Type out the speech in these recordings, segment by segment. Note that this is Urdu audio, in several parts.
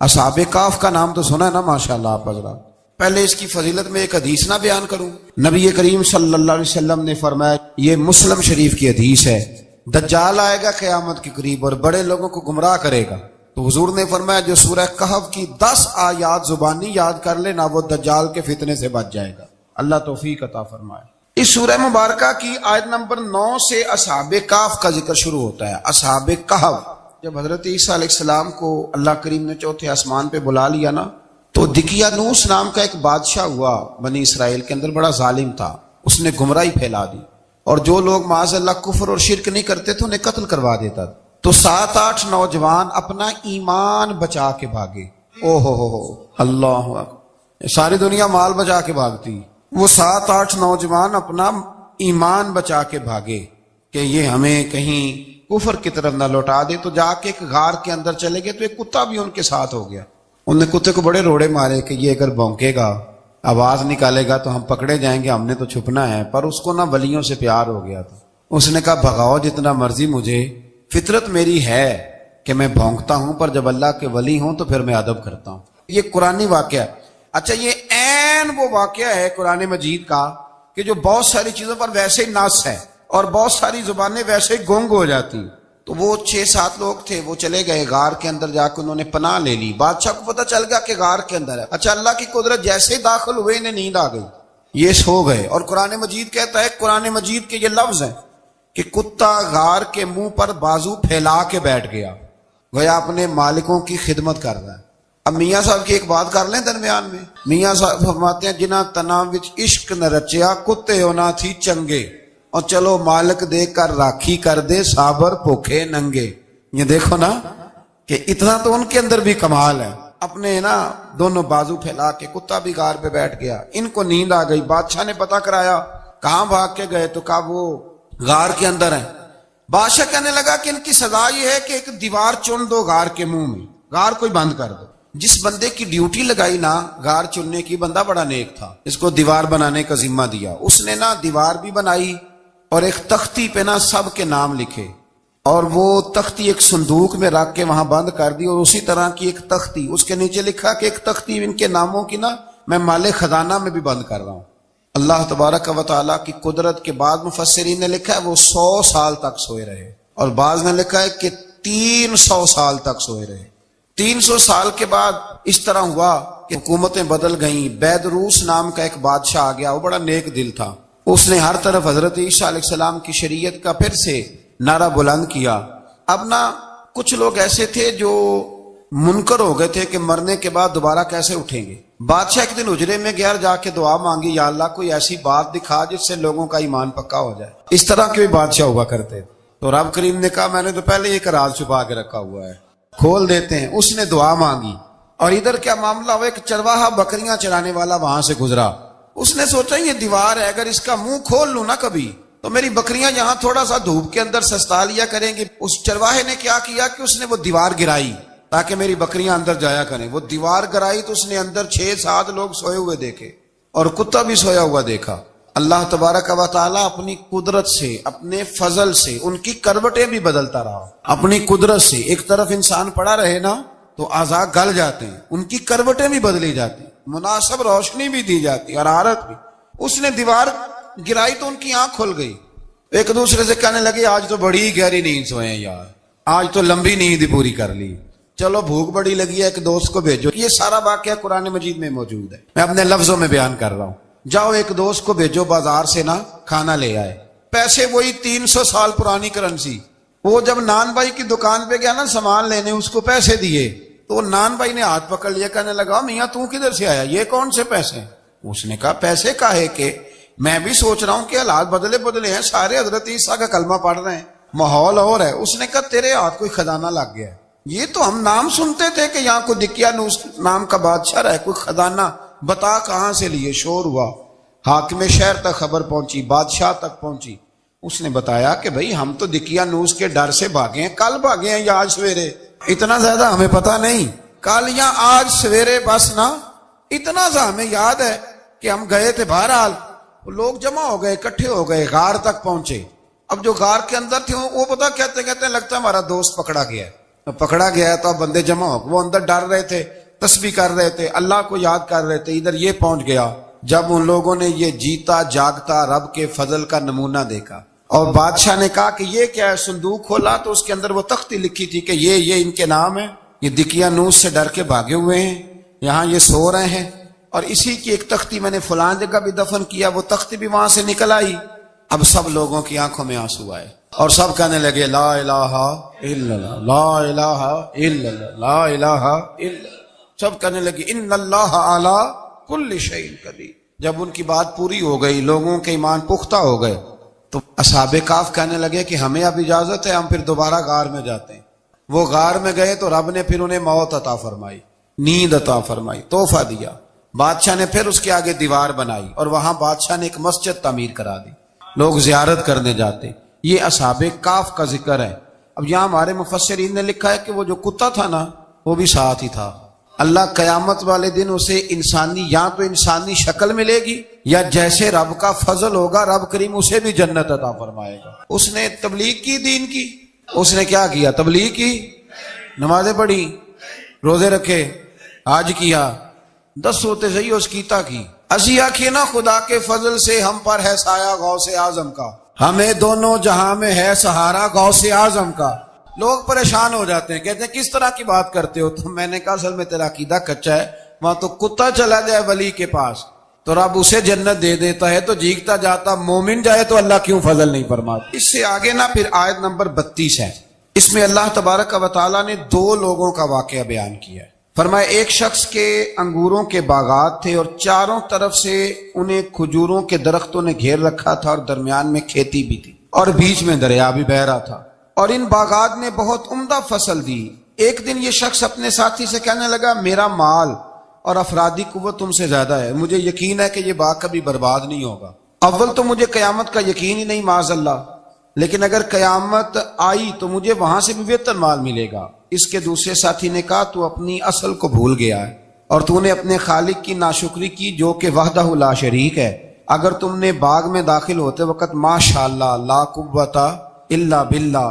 اصحاب کہف کا نام تو سنا ہے نا ماشاءاللہ آپ حضرات. پہلے اس کی فضیلت میں ایک حدیث نہ بیان کروں. نبی کریم صلی اللہ علیہ وسلم نے فرمایا، یہ مسلم شریف کی حدیث ہے، دجال آئے گا قیامت کے قریب اور بڑے لوگوں کو گمراہ کرے گا. تو حضور نے فرمایا جو سورہ کہف کی 10 آیات زبانی یاد کر لے نا، وہ دجال کے فتنے سے بچ جائے گا. اللہ توفیق عطا فرمائے. اس سورہ مبارکہ کی آیت نمبر 9 سے اصحاب کہف کا ذکر شروع ہوتا ہے. اصحاب کہف، جب حضرت عیسیٰ علیہ السلام کو اللہ کریم نے چوتھے آسمان پہ بلا لیا نا، تو دقیانوس نام کا ایک بادشاہ ہوا بنی اسرائیل کے اندر، بڑا ظالم تھا. اس نے گمراہی پھیلا دی اور جو لوگ معاذ اللہ کفر اور شرک نہیں کرتے تھے انہیں قتل کروا دیتا. تو 7-8 نوجوان اپنا ایمان بچا کے بھاگے. او ہو اللہ اکبر، ساری دنیا مال بچا کے بھاگتی، وہ 7-8 نوجوان اپنا ایمان بچا کے بھاگے کہ یہ ہمیں کہیں کفر کی طرف نہ لوٹا دے. تو جا کے ایک غار کے اندر چلے گئے، تو ایک کتا بھی ان کے ساتھ ہو گیا. انہوں نے کتے کو بڑے روڑے مارے کہ یہ اگر بھونکے گا، آواز نکالے گا تو ہم پکڑے جائیں گے، ہم نے تو چھپنا ہے. پر اس کو نہ ولیوں سے پیار ہو گیا تھا. اس نے کہا بھگاؤ جتنا مرضی مجھے، فطرت میری ہے کہ میں بھونکتا ہوں، پر جب اللہ کے ولی ہوں تو پھر میں ادب کرتا ہوں. یہ قرآنی واقعہ ہے. اچھا، یہ عین وہ واقعہ ہے قرآن مجید کا کہ جو بہت ساری چیزوں پر ویسے ہی نص ہے اور بہت ساری زبانیں ویسے ہی گونگ ہو جاتی. تو وہ 6-7 لوگ تھے، وہ چلے گئے غار کے اندر، جا کے انہوں نے پناہ لے لی. بادشاہ کو پتہ چل گیا کہ غار کے اندر ہے. اچھا، اللہ کی قدرت، جیسے ہی داخل ہوئے انہیں نیند آ گئی، یہ سو گئے. اور قرآن مجید کہتا ہے، قرآن مجید کے یہ لفظ ہیں کہ کتا غار کے منہ پر بازو پھیلا کے بیٹھ گیا، گویا اپنے مالکوں کی خدمت کر رہا ہے. اب میاں صاحب کی ایک بات کر لیں درمیان میں. میاں صاحب فرماتے ہیں، جنہ تنا وچ عشق نہ رچیا، کتے ہونا تھی چنگے، اور چلو مالک دے کر راکھی کر دے، صابر بھوکے ننگے. یہ دیکھو نا کہ اتنا تو ان کے اندر بھی کمال ہے. اپنے نا دونوں بازو پھیلا کے، کتا بھی غار پہ بیٹھ گیا. ان کو نیند آ گئی. بادشاہ نے پتہ کرایا کہاں بھاگ کے گئے، تو کہا وہ غار کے اندر ہیں. بادشاہ کہنے لگا کہ ان کی سزا یہ ہے کہ ایک دیوار چن دو غار کے منہ میں، غار کوئی بند کر دو. جس بندے کی ڈیوٹی لگائی نا غار چننے کی، بندہ بڑا نیک تھا، اس کو دیوار بنانے کا ذمہ دیا. اس نے نا دیوار بھی بنائی اور ایک تختی پہ نا سب کے نام لکھے، اور وہ تختی ایک صندوق میں رکھ کے وہاں بند کر دی. اور اسی طرح کی ایک تختی اس کے نیچے لکھا کہ ایک تختی ان کے ناموں کی نا میں مال خزانہ میں بھی بند کر رہا ہوں. اللہ تبارک و تعالیٰ کی قدرت کے بعد مفسرین نے لکھا ہے وہ 100 سال تک سوئے رہے، اور بعض نے لکھا ہے کہ 300 سال تک سوئے رہے. 300 سال کے بعد اس طرح ہوا کہ حکومتیں بدل گئیں. بیدروس نام کا ایک بادشاہ آ گیا، وہ بڑا نیک دل تھا. اس نے ہر طرف حضرت عیسیٰ علیہ السلام کی شریعت کا پھر سے نعرہ بلند کیا. اب نا کچھ لوگ ایسے تھے جو منکر ہو گئے تھے کہ مرنے کے بعد دوبارہ کیسے اٹھیں گے. بادشاہ ایک دن اجرے میں گیا، جا کے دعا مانگی، یا اللہ کوئی ایسی بات دکھا جس سے لوگوں کا ایمان پکا ہو جائے. اس طرح کے بھی بادشاہ ہوا کرتے. تو رب کریم نے کہا میں نے تو پہلے ایک راز چھپا کے رکھا ہوا ہے، کھول دیتے ہیں. اس نے دعا مانگی، اور ادھر کیا معاملہ ہوا، ایک چرواہا بکریاں چرانے والا وہاں سے گزرا. اس نے سوچا یہ دیوار ہے، اگر اس کا منہ کھول لوں نا کبھی تو میری بکریاں یہاں تھوڑا سا دھوپ کے اندر سستا لیا کریں گی. اس چرواہے نے کیا کیا کہ اس نے وہ دیوار گرائی تاکہ میری بکریاں اندر جایا کریں. وہ دیوار گرائی تو اس نے اندر 6-7 لوگ سوئے ہوئے دیکھے، اور کتا بھی سویا ہوا دیکھا. اللہ تبارک و تعالیٰ اپنی قدرت سے، اپنے فضل سے ان کی کروٹیں بھی بدلتا رہا. اپنی قدرت سے ایک طرف انسان پڑا رہے نا تو اعضاء گل جاتے ہیں، ان کی کروٹیں بھی بدلی جاتی، مناسب روشنی بھی دی جاتی، حرارت بھی. اس نے دیوار گرائی تو ان کی آنکھ کھل گئی. ایک دوسرے سے کہنے لگے آج تو بڑی گہری نیند سوئے ہیں یار، آج تو لمبی نیند پوری کر لی، چلو بھوک بڑی لگی ہے ایک دوست کو بھیجو. یہ سارا واقعہ قرآن مجید میں موجود ہے، میں اپنے لفظوں میں بیان کر رہا ہوں. جاؤ ایک دوست کو بھیجو بازار سے نا کھانا لے آئے. پیسے وہی 300 سال پرانی کرنسی. وہ جب نان بھائی کی دکان پہ گیا نا سامان لینے، اس کو پیسے دیے تو نان بھائی نے ہاتھ پکڑ لیا، کہنے لگا میاں تو کدھر سے آیا، یہ کون سے پیسے؟ اس نے کہا پیسے کاہے کہ میں بھی سوچ رہا ہوں کہ حالات بدلے ہیں، سارے حضرت عیسیٰ کا کلمہ پڑھ رہے ہیں، ماحول اور ہے. اس نے کہا تیرے ہاتھ کوئی خزانہ لگ گیا ہے. یہ تو ہم نام سنتے تھے کہ یہاں کوئی دقیانوس نام کا بادشاہ رہے، کوئی خزانہ، بتا کہاں سے لیے. شور ہوا، حاکم شہر تک خبر پہنچی، بادشاہ تک پہنچی. اس نے بتایا کہ بھئی ہم تو دقیانوس کے ڈر سے بھاگے ہیں، کل بھاگے ہیں یا آج سویرے، اتنا زیادہ ہمیں پتا نہیں، کل یا آج سویرے بس نا. اتنا سا ہمیں یاد ہے کہ ہم گئے تھے. بہرحال لوگ جمع ہو گئے، اکٹھے ہو گئے، غار تک پہنچے. اب جو غار کے اندر تھے وہ پتا کہتے کہتے لگتا ہے ہمارا دوست پکڑا گیا ہے. پکڑا گیا تو اب بندے جمع ہو، وہ اندر ڈر رہے تھے، تسبیح کر رہے تھے، اللہ کو یاد کر رہے تھے، ادھر یہ پہنچ گیا جب ان لوگوں نے یہ جیتا جاگتا رب کے فضل کا نمونہ دیکھا، اور بادشاہ نے کہا کہ یہ کیا ہے، صندوق کھولا تو اس کے اندر وہ تختی لکھی تھی کہ یہ ان کے نام ہے، یہ دقیانوس سے ڈر کے بھاگے ہوئے ہیں، یہاں یہ سو رہے ہیں، اور اسی کی ایک تختی میں نے فلان جگہ بھی دفن کیا، وہ تختی بھی وہاں سے نکل آئی۔ اب سب لوگوں کی آنکھوں میں آنسو آئے اور سب کہنے لگے لا الہ الا اللہ، لا الہ الا اللہ، لا الہ الا اللہ، سب کہنے لگے ان اللہ علی کل شیء قدیر۔ جب ان کی بات پوری ہو گئی، لوگوں کے ایمان پختہ ہو گئے، تو اصحاب کہف کہنے لگے کہ ہمیں اب اجازت ہے، ہم پھر دوبارہ غار میں جاتے ہیں۔ وہ غار میں گئے تو رب نے پھر انہیں موت عطا فرمائی، نیند عطا فرمائی، تحفہ دیا۔ بادشاہ نے پھر اس کے آگے دیوار بنائی اور وہاں بادشاہ نے ایک مسجد تعمیر کرا دی، لوگ زیارت کرنے جاتے۔ یہ اصحاب کہف کا ذکر ہے۔ اب یہاں ہمارے مفسرین نے لکھا ہے کہ وہ جو کتا تھا نا وہ بھی ساتھ ہی تھا۔ اللہ قیامت والے دن اسے انسانی، یا تو انسانی شکل ملے گی، یا جیسے رب کا فضل ہوگا رب کریم اسے بھی جنت عطا فرمائے گا۔ اس نے تبلیغ کی، دین کی، اس نے کیا کیا؟ تبلیغ کی، نمازیں پڑھی، روزے رکھے، حج کیا، 10 ہوتے صحیح اس کیتا کی۔ اسی آخیے نا خدا کے فضل سے ہم پر ہے سایہ غوث اعظم کا، ہمیں دونوں جہاں میں ہے سہارا غوث اعظم کا۔ لوگ پریشان ہو جاتے ہیں، کہتے ہیں کس طرح کی بات کرتے ہو؟ تو میں نے کہا اصل میں تیرا عقیدہ کچا ہے، وہاں تو کتا چلا جائے ولی کے پاس تو رب اسے جنت دے دیتا ہے، تو جیگتا جاتا مومن جائے تو اللہ کیوں فضل نہیں فرماتا؟ اس سے آگے نا پھر آیت نمبر 32 ہے، اس میں اللہ تبارک و تعالیٰ نے 2 لوگوں کا واقعہ بیان کیا ہے۔ فرمایا ایک شخص کے انگوروں کے باغات تھے اور چاروں طرف سے انہیں کھجوروں کے درختوں نے گھیر رکھا تھا، اور درمیان میں کھیتی بھی تھی اور بیچ میں دریا بھی بہہ رہا تھا، اور ان باغات نے بہت عمدہ فصل دی۔ ایک دن یہ شخص اپنے ساتھی سے کہنے لگا میرا مال اور افرادی قوت تم سے زیادہ ہے، مجھے یقین ہے کہ یہ باغ کبھی برباد نہیں ہوگا۔ اول تو مجھے قیامت کا یقین ہی نہیں معاذ اللہ، لیکن اگر قیامت آئی تو مجھے وہاں سے بھی بہتر مال ملے گا۔ اس کے دوسرے ساتھی نے کہا تو اپنی اصل کو بھول گیا ہے اور تو نے اپنے خالق کی ناشکری کی جو کہ وحدہ لا شریک ہے۔ اگر تم نے باغ میں داخل ہوتے وقت ماشاءاللہ لا قوت الا باللہ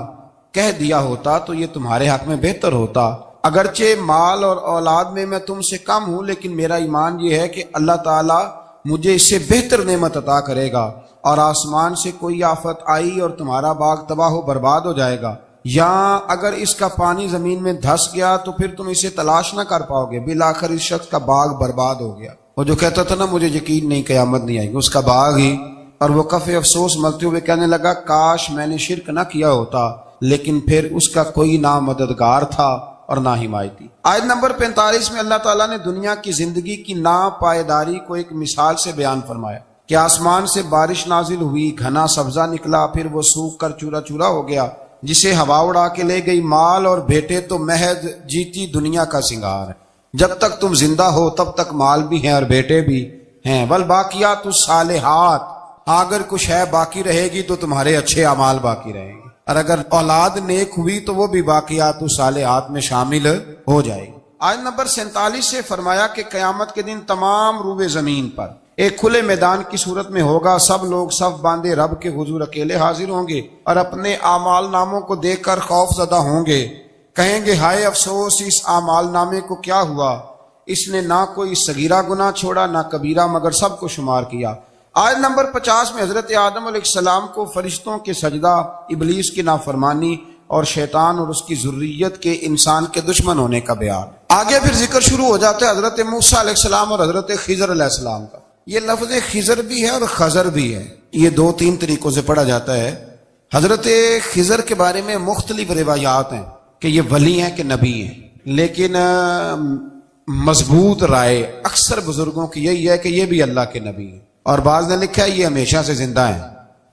کہہ دیا ہوتا تو یہ تمہارے حق میں بہتر ہوتا۔ اگرچہ مال اور اولاد میں تم سے کم ہوں، لیکن میرا ایمان یہ ہے کہ اللہ تعالیٰ مجھے اس سے بہتر نعمت عطا کرے گا، اور آسمان سے کوئی آفت آئی اور تمہارا باغ تباہ و برباد ہو جائے گا، یا اگر اس کا پانی زمین میں دھس گیا تو پھر تم اسے تلاش نہ کر پاؤ گے۔ بالآخر اس شخص کا باغ برباد ہو گیا۔ وہ جو کہتا تھا نا مجھے یقین نہیں قیامت نہیں آئے گی، اس کا باغ ہی، اور وہ کف افسوس ملتے ہوئے کہنے لگا کاش میں نے شرک نہ کیا ہوتا، لیکن پھر اس کا کوئی نہ مددگار تھا اور نہ حمایتی۔ آیت نمبر 45 میں اللہ تعالیٰ نے دنیا کی زندگی کی ناپائیداری کو ایک مثال سے بیان فرمایا کہ آسمان سے بارش نازل ہوئی، گھنا سبزہ نکلا، پھر وہ سوکھ کر چورا چورا ہو گیا، جسے ہوا اڑا کے لے گئی۔ مال اور بیٹے تو محض جیتی دنیا کا سنگار ہے، جب تک تم زندہ ہو تب تک مال بھی ہیں اور بیٹے بھی ہیں۔ والباقیات الصالحات، اگر کچھ ہے باقی رہے گی تو تمہارے اچھے اعمال باقی رہیں گے، اور اگر اولاد نیک ہوئی تو وہ بھی باقیات الصالحات میں شامل ہو جائے گی۔ آیت نمبر 47 سے فرمایا کہ قیامت کے دن تمام روئے زمین پر ایک کھلے میدان کی صورت میں ہوگا، سب لوگ صف باندھے رب کے حضور اکیلے حاضر ہوں گے اور اپنے اعمال ناموں کو دیکھ کر خوف زدہ ہوں گے، کہیں گے ہائے افسوس اس اعمال نامے کو کیا ہوا، اس نے نہ کوئی صغیرہ گناہ چھوڑا نہ کبیرہ، مگر سب کو شمار کیا۔ آیت نمبر 50 میں حضرت آدم علیہ السلام کو فرشتوں کے سجدہ، ابلیس کی نافرمانی اور شیطان اور اس کی ذریت کے انسان کے دشمن ہونے کا بیان۔ آگے پھر ذکر شروع ہو جاتا ہے حضرت موسیٰ علیہ السلام اور حضرت خضر علیہ السلام کا۔ یہ لفظ خضر بھی ہے اور خضر بھی ہے، یہ 2-3 طریقوں سے پڑھا جاتا ہے۔ حضرت خضر کے بارے میں مختلف روایات ہیں کہ یہ ولی ہیں کہ نبی ہیں، لیکن مضبوط رائے اکثر بزرگوں کی یہی ہے کہ یہ بھی اللہ کے نبی ہیں، اور بعض نے لکھا ہے یہ ہمیشہ سے زندہ ہیں۔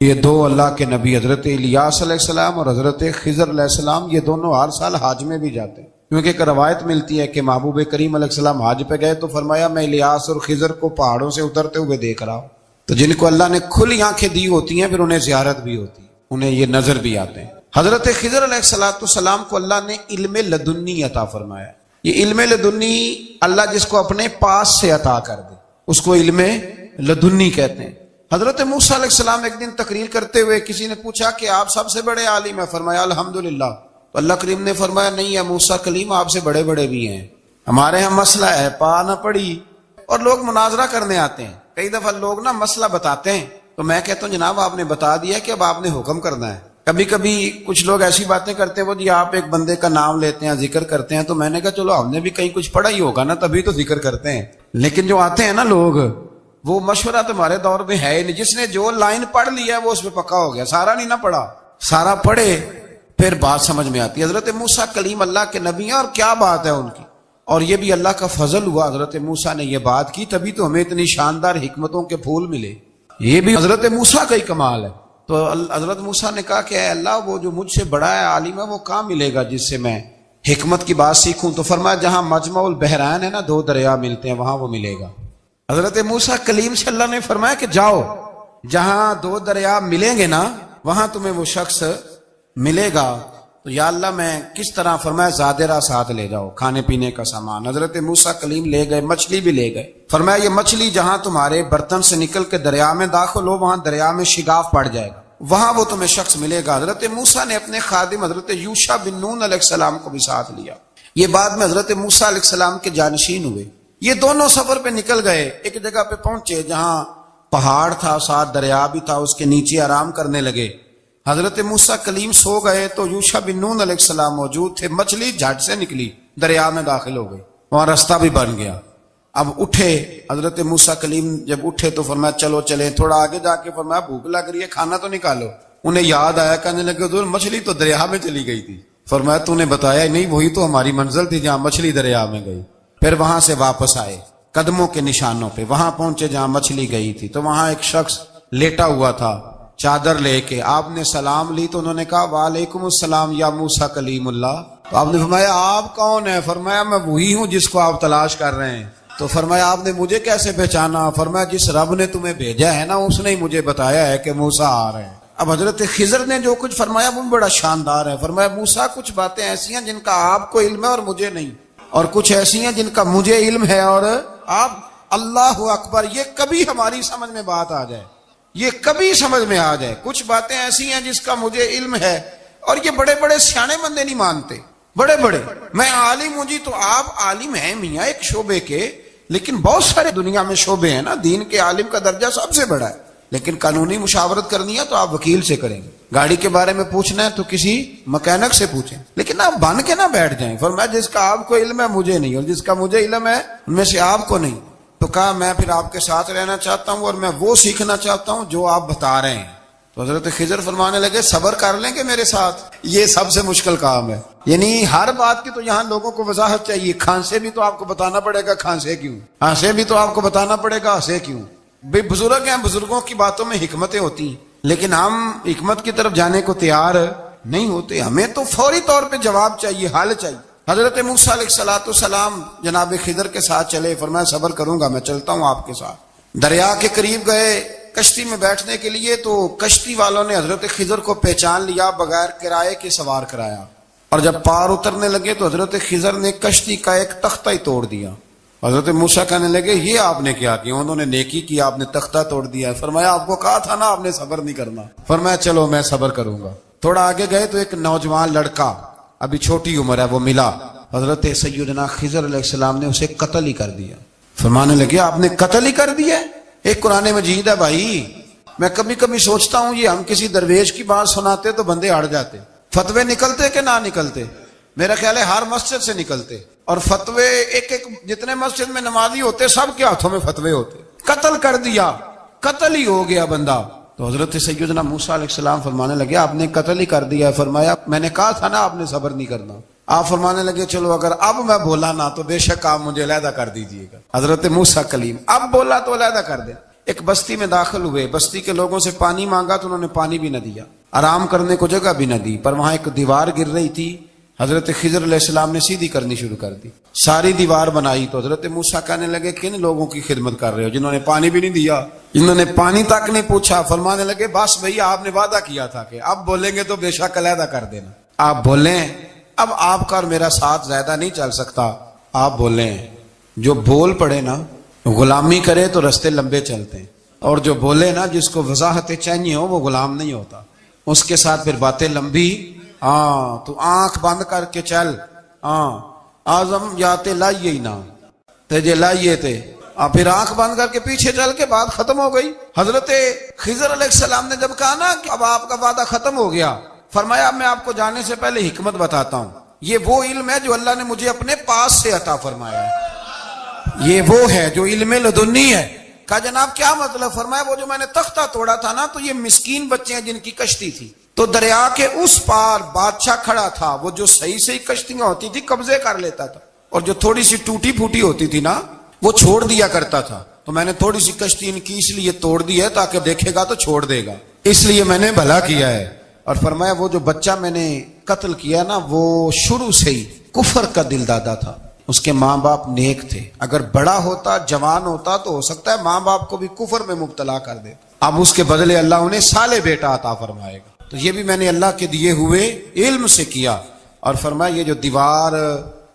یہ 2 اللہ کے نبی حضرت الیاس علیہ السلام اور حضرت خضر علیہ السلام، یہ دونوں ہر سال حج میں بھی جاتے ہیں، کیونکہ ایک روایت ملتی ہے کہ محبوب کریم علیہ السلام حج پہ گئے تو فرمایا میں الیاس اور خضر کو پہاڑوں سے اترتے ہوئے دیکھ رہا ہوں۔ تو جن کو اللہ نے کھلی آنکھیں دی ہوتی ہیں پھر انہیں زیارت بھی ہوتی ہے، انہیں یہ نظر بھی آتے ہیں۔ حضرت خضر علیہ السلام کو اللہ نے علم لدنی عطا فرمایا۔ یہ علم لدنی اللہ جس کو اپنے پاس سے عطا کر دے اس کو علم لدنی کہتے ہیں۔ حضرت موسیٰ علیہ السلام ایک دن تقریر کرتے ہوئے کسی نے پوچھا کہ آپ سب سے بڑے عالم ہیں، فرمایا الحمدللہ تو اللہ کریم نے فرمایا نہیں ہے موسیٰ کلیم آپ سے بڑے بڑے بھی ہیں، ہمارے ہاں مسئلہ ہے پا نہ پڑی، اور لوگ مناظرہ کرنے آتے ہیں۔ کئی دفعہ لوگ نا مسئلہ بتاتے ہیں تو میں کہتا ہوں جناب آپ نے بتا دیا کہ اب آپ نے حکم کرنا ہے۔ کبھی کبھی کچھ لوگ ایسی باتیں کرتے ہیں وہ جی آپ ایک بندے کا نام لیتے ہیں ذکر کرتے ہیں، تو میں نے کہا چلو ہم نے بھی کہیں کچھ پڑھا ہی ہوگا نا تبھی تو ذکر کرتے ہیں، لیکن جو آتے ہیں نا لوگ وہ مشورہ تمہارے دور میں ہے ہی نہیں، جس نے جو لائن پڑھ لیا ہے وہ اس پہ پکا ہو گیا، سارا نہیں نہ پڑھا، سارا پڑھے پھر بات سمجھ میں آتی ہے۔ حضرت موسیٰ کلیم اللہ کے نبی ہیں اور کیا بات ہے ان کی، اور یہ بھی اللہ کا فضل ہوا حضرت موسیٰ نے یہ بات کی تبھی تو ہمیں اتنی شاندار حکمتوں کے پھول ملے، یہ بھی حضرت موسیٰ کا ہی کمال ہے۔ تو حضرت موسیٰ نے کہا کہ اے اللہ وہ جو مجھ سے بڑا ہے عالم ہے وہ کہاں ملے گا جس سے میں حکمت کی بات سیکھوں؟ تو فرمایا جہاں مجمع البحرین ہے نا، دو دریا ملتے ہیں، وہاں وہ ملے گا۔ حضرت موسیٰ کلیم سے اللہ نے فرمایا کہ جاؤ جہاں دو دریا ملیں گے نا وہاں تمہیں وہ شخص ملے گا۔ تو یا اللہ میں کس طرح؟ فرمایا زادرہ ساتھ لے جاؤ، کھانے پینے کا سامان۔ حضرت موسیٰ کلیم لے گئے، مچھلی بھی لے گئے۔ فرمایا یہ مچھلی جہاں تمہارے برتن سے نکل کے دریا میں داخل ہو وہاں دریا میں شگاف پڑ جائے گا، وہاں وہ تمہیں شخص ملے گا۔ حضرت موسیٰ نے اپنے خادم حضرت یوشع بن نون علیہ السلام کو بھی ساتھ لیا، یہ بعد میں حضرت موسیٰ علیہ السلام کے جانشین ہوئے۔ یہ دونوں سفر پہ نکل گئے، ایک جگہ پہ پہنچے جہاں پہاڑ تھا، ساتھ دریا بھی تھا، اس کے نیچے آرام کرنے لگے۔ حضرت موسیٰ کلیم سو گئے تو یوشع بن نون علیہ السلام موجود تھے، مچھلی جھٹ سے نکلی، دریا میں داخل ہو گئی، وہاں راستہ بھی بن گیا۔ اب اٹھے حضرت موسیٰ کلیم، جب اٹھے تو فرمایا چلو چلیں، تھوڑا آگے جا کے فرمایا بھوک لگ رہی ہے کھانا تو نکالو۔ انہیں یاد آیا، کہنے لگے حضور مچھلی تو دریا میں چلی گئی تھی۔ فرمایا تو نے بتایا ہی نہیں، وہی تو ہماری منزل تھی جہاں مچھلی دریا میں گئی۔ پھر وہاں سے واپس آئے قدموں کے نشانوں پہ، وہاں پہنچے جہاں مچھلی گئی تھی، تو وہاں ایک شخص لیٹا ہوا تھا چادر لے کے۔ آپ نے سلام لی تو انہوں نے کہا وعلیکم السلام یا موسیٰ کلیم اللہ۔ تو آپ نے فرمایا آپ کون ہیں؟ فرمایا میں وہی ہوں جس کو آپ تلاش کر رہے ہیں۔ تو فرمایا آپ نے مجھے کیسے پہچانا؟ فرمایا جس رب نے تمہیں بھیجا ہے نا اس نے ہی مجھے بتایا ہے کہ موسیٰ آ رہے ہیں۔ اب حضرت خضر نے جو کچھ فرمایا وہ بڑا شاندار ہے۔ فرمایا موسیٰ کچھ باتیں ایسی ہیں جن کا آپ کو علم ہے اور مجھے نہیں، اور کچھ ایسی ہیں جن کا مجھے علم ہے اور آپ۔ اللہ اکبر، یہ کبھی ہماری سمجھ میں بات آ جائے، یہ کبھی سمجھ میں آ جائے، کچھ باتیں ایسی ہیں جس کا مجھے علم ہے، اور یہ بڑے بڑے سیانے بندے نہیں مانتے، بڑے بڑے میں عالم ہوں جی، تو آپ عالم ہیں میاں ایک شعبے کے، لیکن بہت سارے دنیا میں شعبے ہیں نا، دین کے عالم کا درجہ سب سے بڑا ہے، لیکن قانونی مشاورت کرنی ہے تو آپ وکیل سے کریں گے، گاڑی کے بارے میں پوچھنا ہے تو کسی مکینک سے پوچھیں، لیکن آپ بن کے نہ بیٹھ جائیں۔ فرمایا جس کا آپ کو علم ہے مجھے نہیں، اور جس کا مجھے علم ہے ان میں سے آپ کو نہیں۔ تو کہا میں پھر آپ کے ساتھ رہنا چاہتا ہوں اور میں وہ سیکھنا چاہتا ہوں جو آپ بتا رہے ہیں۔ تو حضرت خضر فرمانے لگے صبر کر لیں گے میرے ساتھ، یہ سب سے مشکل کام ہے، یعنی ہر بات کی تو یہاں لوگوں کو وضاحت چاہیے، کھانسے بھی تو آپ کو بتانا پڑے گا کھانسے کیوں، ہنسے بھی تو آپ کو بتانا پڑے گا ہنسے کیوں۔ بے بزرگ ہیں، بزرگوں کی باتوں میں حکمتیں ہوتی ہیں، لیکن ہم حکمت کی طرف جانے کو تیار نہیں ہوتے، ہمیں تو فوری طور پہ جواب چاہیے، حل چاہیے۔ حضرت موسیٰ علیہ السلام جناب خضر کے ساتھ چلے، فرمایا صبر کروں گا، میں چلتا ہوں آپ کے ساتھ۔ دریا کے قریب گئے کشتی میں بیٹھنے کے لیے، تو کشتی والوں نے حضرت خضر کو پہچان لیا، بغیر کرائے کے سوار کرایا، اور جب پار اترنے لگے تو حضرت خضر نے کشتی کا ایک تختہ ہی توڑ دیا۔ حضرت موسیٰ کہنے لگے یہ آپ نے کیا کیا؟ انہوں نے نیکی کی، آپ نے تختہ توڑ دیا۔ فرمایا آپ کو کہا تھا نا آپ نے صبر نہیں کرنا۔ فرمایا چلو میں صبر کروں گا۔ تھوڑا آگے گئے تو ایک نوجوان لڑکا، ابھی چھوٹی عمر ہے، وہ ملا۔ حضرت سیدنا خضر علیہ السلام نے اسے قتل ہی کر دیا۔ فرمانے لگے آپ نے قتل ہی کر دیا؟ ایک قرآن مجید ہے بھائی، میں کبھی کبھی سوچتا ہوں یہ ہم کسی درویش کی بات سناتے تو بندے اڑ جاتے، فتوے نکلتے کہ نہ نکلتے؟ میرا خیال ہے ہر مسجد سے نکلتے، اور فتوے ایک ایک جتنے مسجد میں نمازی ہوتے سب کے ہاتھوں میں فتوے ہوتے۔ قتل کر دیا، قتل ہی ہو گیا بندہ۔ تو حضرت سیدنا موسیٰ علیہ السلام فرمانے لگے آپ نے قتل ہی کر دیا۔ فرمایا میں نے کہا تھا نا آپ نے صبر نہیں کرنا۔ آپ فرمانے لگے چلو اگر اب میں بولا نا تو بے شک آپ مجھے علیحدہ کر دیجئے گا۔ حضرت موسیٰ کلیم اب بولا تو علیحدہ کر دے۔ ایک بستی میں داخل ہوئے، بستی کے لوگوں سے پانی مانگا تو انہوں نے پانی بھی نہ دیا، آرام کرنے کو جگہ بھی نہ دی، پر وہاں ایک دیوار گر رہی تھی، حضرت خضر علیہ السلام نے سیدھی کرنی شروع کر دی، ساری دیوار بنائی۔ تو حضرت موسیٰ کہنے لگے کن لوگوں کی خدمت کر رہے ہو جنہوں نے پانی بھی نہیں دیا، جنہوں نے پانی تک نہیں پوچھا؟ فرمانے لگے بس بھئی آپ نے وعدہ کیا تھا کہ اب بولیں گے تو بے شک علیحدہ کر دینا، آپ بولیں، اب آپ کا اور میرا ساتھ زیادہ نہیں چل سکتا، آپ بولیں۔ جو بول پڑے نا، غلامی کرے تو رستے لمبے چلتے ہیں، اور جو بولے نا جس کو وضاحتیں چاہیے ہو وہ غلام نہیں ہوتا، اس کے ساتھ پھر باتیں لمبی ہاں تو آنکھ بند کر کے چل، ہاں آزم یاتے لائیے ہی نہ تجھے لائیے تھے، پھر آنکھ بند کر کے پیچھے چل کے بات ختم ہو گئی۔ حضرت خضر علیہ السلام نے جب کہا نا کہ اب آپ کا وعدہ ختم ہو گیا، فرمایا میں آپ کو جانے سے پہلے حکمت بتاتا ہوں، یہ وہ علم ہے جو اللہ نے مجھے اپنے پاس سے عطا فرمایا ہے، یہ وہ ہے جو علم لدنی ہے۔ کہا جناب کیا مطلب؟ فرمایا وہ جو میں نے تختہ توڑا تھا نا، تو یہ مسکین بچے ہیں جن کی کشتی تھی، تو دریا کے اس پار بادشاہ کھڑا تھا، وہ جو صحیح صحیح کشتیاں ہوتی تھی قبضے کر لیتا تھا، اور جو تھوڑی سی ٹوٹی پھوٹی ہوتی تھی نا وہ چھوڑ دیا کرتا تھا، تو میں نے تھوڑی سی کشتی ان کی اس لیے توڑ دی ہے تاکہ دیکھے گا تو چھوڑ دے گا، اس لیے میں نے بھلا کیا ہے۔ اور فرمایا وہ جو بچہ میں نے قتل کیا نا، وہ شروع سے ہی کفر کا دل دادا تھا، اس کے ماں باپ نیک تھے، اگر بڑا ہوتا جوان ہوتا تو ہو سکتا ہے ماں باپ کو بھی کفر میں مبتلا کر دے، اب اس کے بدلے اللہ انہیں صالح بیٹا عطا فرمائے گا، تو یہ بھی میں نے اللہ کے دیے ہوئے علم سے کیا۔ اور فرمایا یہ جو دیوار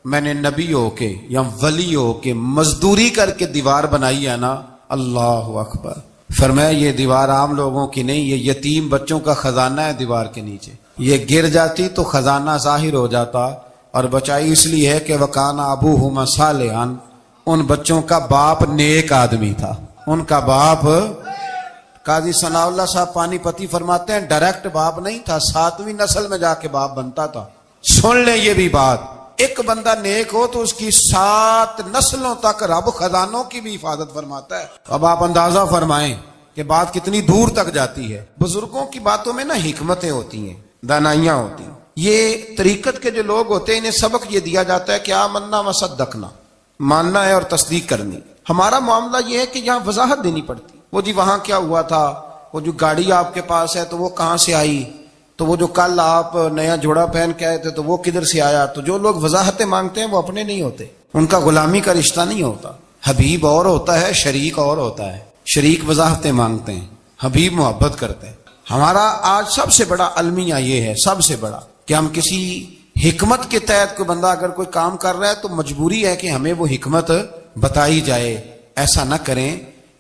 میں نے نبی ہو کے یا ولی ہو کے مزدوری کر کے دیوار بنائی ہے نا، اللہ اکبر، فرمایا یہ دیوار عام لوگوں کی نہیں، یہ یتیم بچوں کا خزانہ ہے دیوار کے نیچے، یہ گر جاتی تو خزانہ ظاہر ہو جاتا، اور بچائی اس لیے ہے کہ وَكَانَ أَبُوهُمَا صَالِحًا، ان بچوں کا باپ نیک آدمی تھا، ان کا باپ، قاضی ثناء اللہ صاحب پانی پتی فرماتے ہیں ڈائریکٹ باپ نہیں تھا، 7ویں نسل میں جا کے باپ بنتا تھا۔ سن لیں یہ بھی بات، ایک بندہ نیک ہو تو اس کی 7 نسلوں تک رب خزانوں کی بھی حفاظت فرماتا ہے۔ اب آپ اندازہ فرمائیں کہ بات کتنی دور تک جاتی ہے۔ بزرگوں کی باتوں میں نا حکمتیں ہوتی ہیں، دانائیاں ہوتی ہیں۔ یہ طریقت کے جو لوگ ہوتے ہیں انہیں سبق یہ دیا جاتا ہے کہ آمنا وصدقنا، ماننا ہے اور تصدیق کرنی۔ ہمارا معاملہ یہ ہے کہ یہاں وضاحت دینی پڑتی، وہ جی وہاں کیا ہوا تھا، وہ جو گاڑی آپ کے پاس ہے تو وہ کہاں سے آئی، تو وہ جو کل آپ نیا جوڑا پہن کے آئے تھے تو وہ کدھر سے آیا۔ تو جو لوگ وضاحتیں مانگتے ہیں وہ اپنے نہیں ہوتے، ان کا غلامی کا رشتہ نہیں ہوتا۔ حبیب اور ہوتا ہے، شریک اور ہوتا ہے۔ شریک وضاحتیں مانگتے ہیں، حبیب محبت کرتے ہیں۔ ہمارا آج سب سے بڑا المیہ یہ ہے، سب سے بڑا، کہ ہم کسی حکمت کے تحت کوئی بندہ اگر کوئی کام کر رہا ہے تو مجبوری ہے کہ ہمیں وہ حکمت بتائی جائے، ایسا نہ کریں۔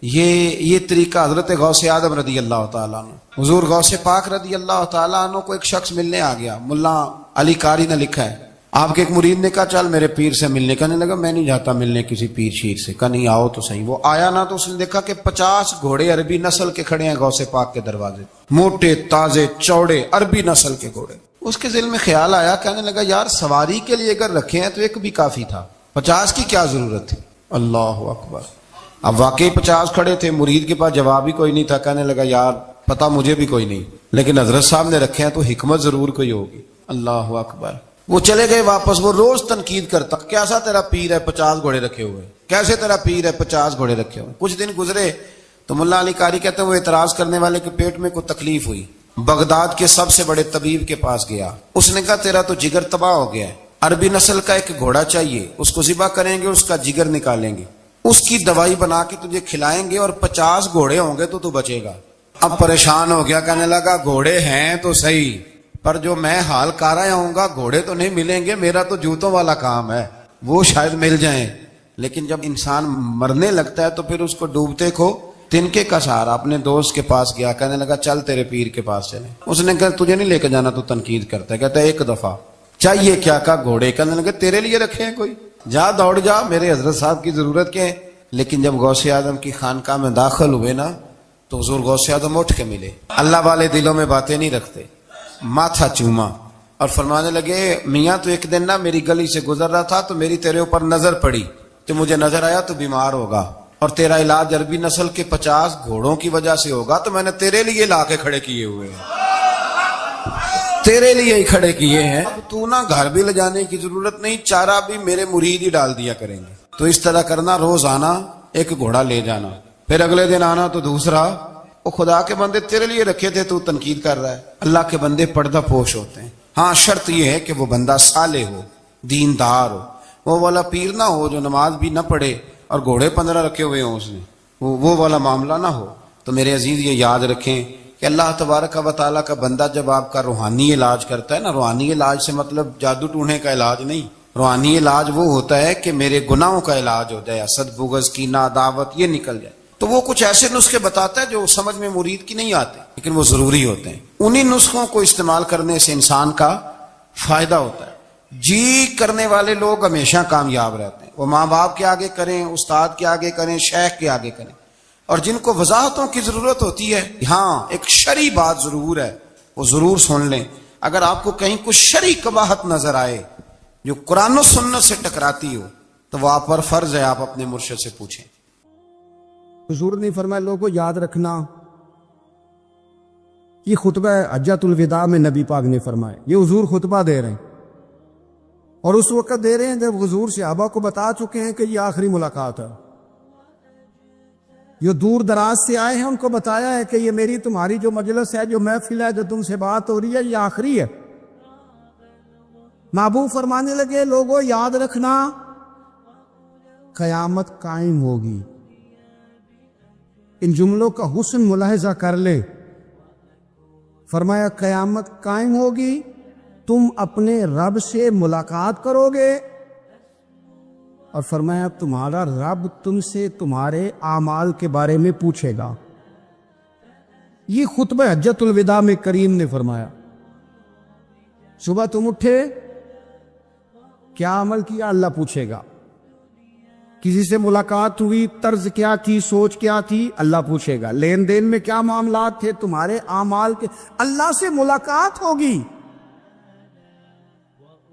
یہ طریقہ حضرت غوث اعظم رضی اللہ تعالیٰ عنہ، حضور غوث پاک رضی اللہ تعالیٰ عنہ کو ایک شخص ملنے آ گیا، ملا علی قاری نے لکھا ہے، آپ کے ایک مرید نے کہا چل میرے پیر سے ملنے، کہنے لگا میں نہیں جاتا ملنے کسی پیر شیر سے، کہا نہیں آؤ تو صحیح۔ وہ آیا نا تو اس نے دیکھا کہ 50 گھوڑے عربی نسل کے کھڑے ہیں غوث پاک کے دروازے، موٹے تازے چوڑے عربی نسل کے گھوڑے۔ اس کے دل میں خیال آیا، کہنے لگا یار سواری کے لیے اگر رکھے ہیں تو ایک بھی کافی تھا، 50 کی کیا ضرورت تھی۔ اللہ اکبر۔ اب واقعی 50 کھڑے تھے، مرید کے پاس جواب ہی کوئی نہیں تھا، کہنے لگا یار پتہ مجھے بھی کوئی نہیں، لیکن حضرت صاحب نے رکھے ہیں تو حکمت ضرور کوئی ہوگی۔ اللہ اکبر۔ وہ چلے گئے واپس، وہ روز تنقید کرتا، کیسا تیرا پیر ہے 50 گھوڑے رکھے ہوئے، کیسے تیرا پیر ہے 50 گھوڑے رکھے ہوئے۔ کچھ دن گزرے تو ملا علی قاری کہتے ہیں وہ اعتراض کرنے والے کے پیٹ میں کوئی تکلیف ہوئی، بغداد کے سب سے بڑے طبیب کے پاس گیا، اس نے کہا تیرا تو جگر تباہ ہو گیا ہے، عربی نسل کا ایک گھوڑا چاہیے، اس کو ذبح کریں گے، اس کا جگر نکالیں گے، اس کی دوائی بنا کے تجھے کھلائیں گے، اور 50 گھوڑے ہوں گے تو بچے گا۔ اب پریشان ہو گیا، کہنے لگا گھوڑے ہیں تو صحیح، پر جو میں حال کر رہا ہوں گا گھوڑے تو نہیں ملیں گے، میرا تو جوتوں والا کام ہے، وہ شاید مل جائیں۔ لیکن جب انسان مرنے لگتا ہے تو پھر اس کو ڈوبتے کو تنکے کا سہارا۔ اپنے دوست کے پاس گیا، کہنے لگا چل تیرے پیر کے پاس چلیں۔ اس نے کہا تجھے نہیں لے کے جانا، تو تنقید کرتا ہے، کہتا ہے ایک دفعہ چاہیے کیا، کہا گھوڑے، کہنے لگا تیرے لیے رکھے ہیں کوئی، جا دوڑ جا، میرے حضرت صاحب کی ضرورت کیا ہے۔ لیکن جب غوث اعظم کی خانقاہ میں داخل ہوئے نا تو حضور غوث اعظم اٹھ کے ملے، اللہ والے دلوں میں باتیں نہیں رکھتے، ماتھا چوما اور فرمانے لگے میاں تو ایک دن نا میری گلی سے گزر رہا تھا تو میری تیرے اوپر نظر پڑی، تو مجھے نظر آیا تو بیمار ہوگا، اور تیرا علاج عربی نسل کے 50 گھوڑوں کی وجہ سے ہوگا، تو میں نے تیرے لیے لا کے کھڑے کیے ہوئے ہیں، تیرے لیے ہی کھڑے کیے ہیں، تو نا گھر بھی لے جانے کی ضرورت نہیں، چارہ بھی میرے مرید ہی ڈال دیا کریں گے۔ تو اس طرح کرنا، روز آنا ایک گھوڑا لے جانا، پھر اگلے دن آنا تو دوسرا۔ وہ خدا کے بندے تیرے لیے رکھے تھے تو تنقید کر رہا ہے۔ اللہ کے بندے پردہ پوش ہوتے ہیں، ہاں شرط یہ ہے کہ وہ بندہ صالح ہو، دیندار ہو، وہ والا پیر نہ ہو جو نماز بھی نہ پڑھے اور گھوڑے 15 رکھے ہوئے ہوں اس نے، وہ والا معاملہ نہ ہو۔ تو میرے عزیز یہ یاد رکھیں کہ اللہ تبارک و تعالیٰ کا بندہ جب آپ کا روحانی علاج کرتا ہے نا، روحانی علاج سے مطلب جادو ٹونے کا علاج نہیں، روحانی علاج وہ ہوتا ہے کہ میرے گناہوں کا علاج ہو جائے، حسد بغض کینہ عداوت یہ نکل جائے، تو وہ کچھ ایسے نسخے بتاتا ہے جو سمجھ میں مرید کی نہیں آتے لیکن وہ ضروری ہوتے ہیں۔ انہی نسخوں کو استعمال کرنے سے انسان کا فائدہ ہوتا ہے۔ جی کرنے والے لوگ ہمیشہ کامیاب رہتے ہیں، وہ ماں باپ کے آگے کریں، استاد کے آگے کریں، شیخ کے آگے کریں، اور جن کو وضاحتوں کی ضرورت ہوتی ہے، ہاں ایک شرعی بات ضرور ہے، وہ ضرور سن لیں۔ اگر آپ کو کہیں کچھ شرعی قباحت نظر آئے جو قرآن و سنت سے ٹکراتی ہو تو وہ آپ پر فرض ہے آپ اپنے مرشد سے پوچھیں۔ حضور نے فرمایا لوگوں یاد رکھنا، یہ خطبہ حجۃ الوداع میں نبی پاک نے فرمایا، یہ حضور خطبہ دے رہے ہیں، اور اس وقت دے رہے ہیں جب حضور صحابہ کو بتا چکے ہیں کہ یہ آخری ملاقات ہے۔ جو دور دراز سے آئے ہیں ان کو بتایا ہے کہ یہ میری تمہاری جو مجلس ہے، جو محفل ہے، جو تم سے بات ہو رہی ہے، یہ آخری ہے۔ محبوب فرمانے لگے لوگوں یاد رکھنا قیامت قائم ہوگی۔ ان جملوں کا حسن ملاحظہ کر لے، فرمایا قیامت قائم ہوگی، تم اپنے رب سے ملاقات کرو گے، اور فرمایا تمہارا رب تم سے تمہارے اعمال کے بارے میں پوچھے گا۔ یہ خطبہ حجۃ الوداع میں کریم نے فرمایا۔ صبح تم اٹھے، کیا عمل کیا؟ اللہ پوچھے گا۔ کسی سے ملاقات ہوئی، طرز کیا تھی، سوچ کیا تھی؟ اللہ پوچھے گا۔ لین دین میں کیا معاملات تھے، تمہارے اعمال کے، اللہ سے ملاقات ہوگی،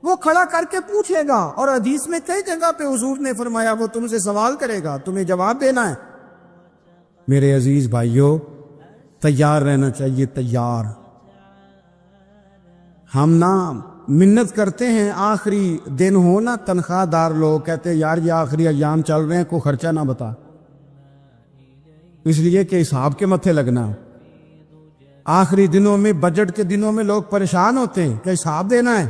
وہ کھڑا کر کے پوچھے گا۔ اور حدیث میں کئی جگہ پہ حضور نے فرمایا وہ تم سے سوال کرے گا، تمہیں جواب دینا ہے۔ میرے عزیز بھائیوں، تیار رہنا چاہیے، تیار۔ ہم نا منت کرتے ہیں آخری دن ہو نا، تنخواہ دار لوگ کہتے ہیں یار یہ آخری ایام چل رہے ہیں، کوئی خرچہ نہ بتا، اس لیے کہ حساب کے متھے لگنا۔ آخری دنوں میں، بجٹ کے دنوں میں لوگ پریشان ہوتے ہیں کہ حساب دینا ہے۔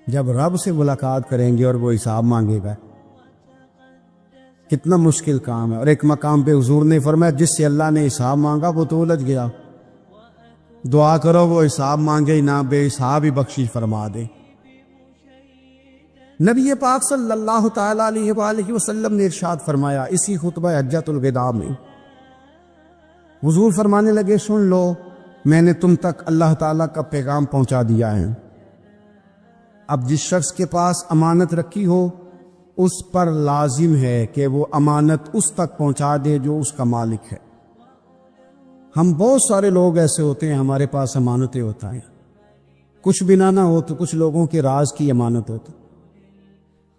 جب رب سے ملاقات کریں گے اور وہ حساب مانگے گا، کتنا مشکل کام ہے۔ اور ایک مقام پہ حضور نے فرمایا جس سے اللہ نے حساب مانگا وہ تو الجھ گیا، دعا کرو وہ حساب مانگے ہی نہ، بے حساب ہی بخشش فرما دے۔ نبی پاک صلی اللہ تعالی علیہ وآلہ وسلم نے ارشاد فرمایا اسی خطبہ حجۃ الوداع میں، حضور فرمانے لگے سن لو، میں نے تم تک اللہ تعالیٰ کا پیغام پہنچا دیا ہے۔ اب جس شخص کے پاس امانت رکھی ہو اس پر لازم ہے کہ وہ امانت اس تک پہنچا دے جو اس کا مالک ہے۔ ہم بہت سارے لوگ ایسے ہوتے ہیں ہمارے پاس امانتیں ہوتا ہیں، کچھ بھی نہ ہو تو کچھ لوگوں کے راز کی امانت ہوتی،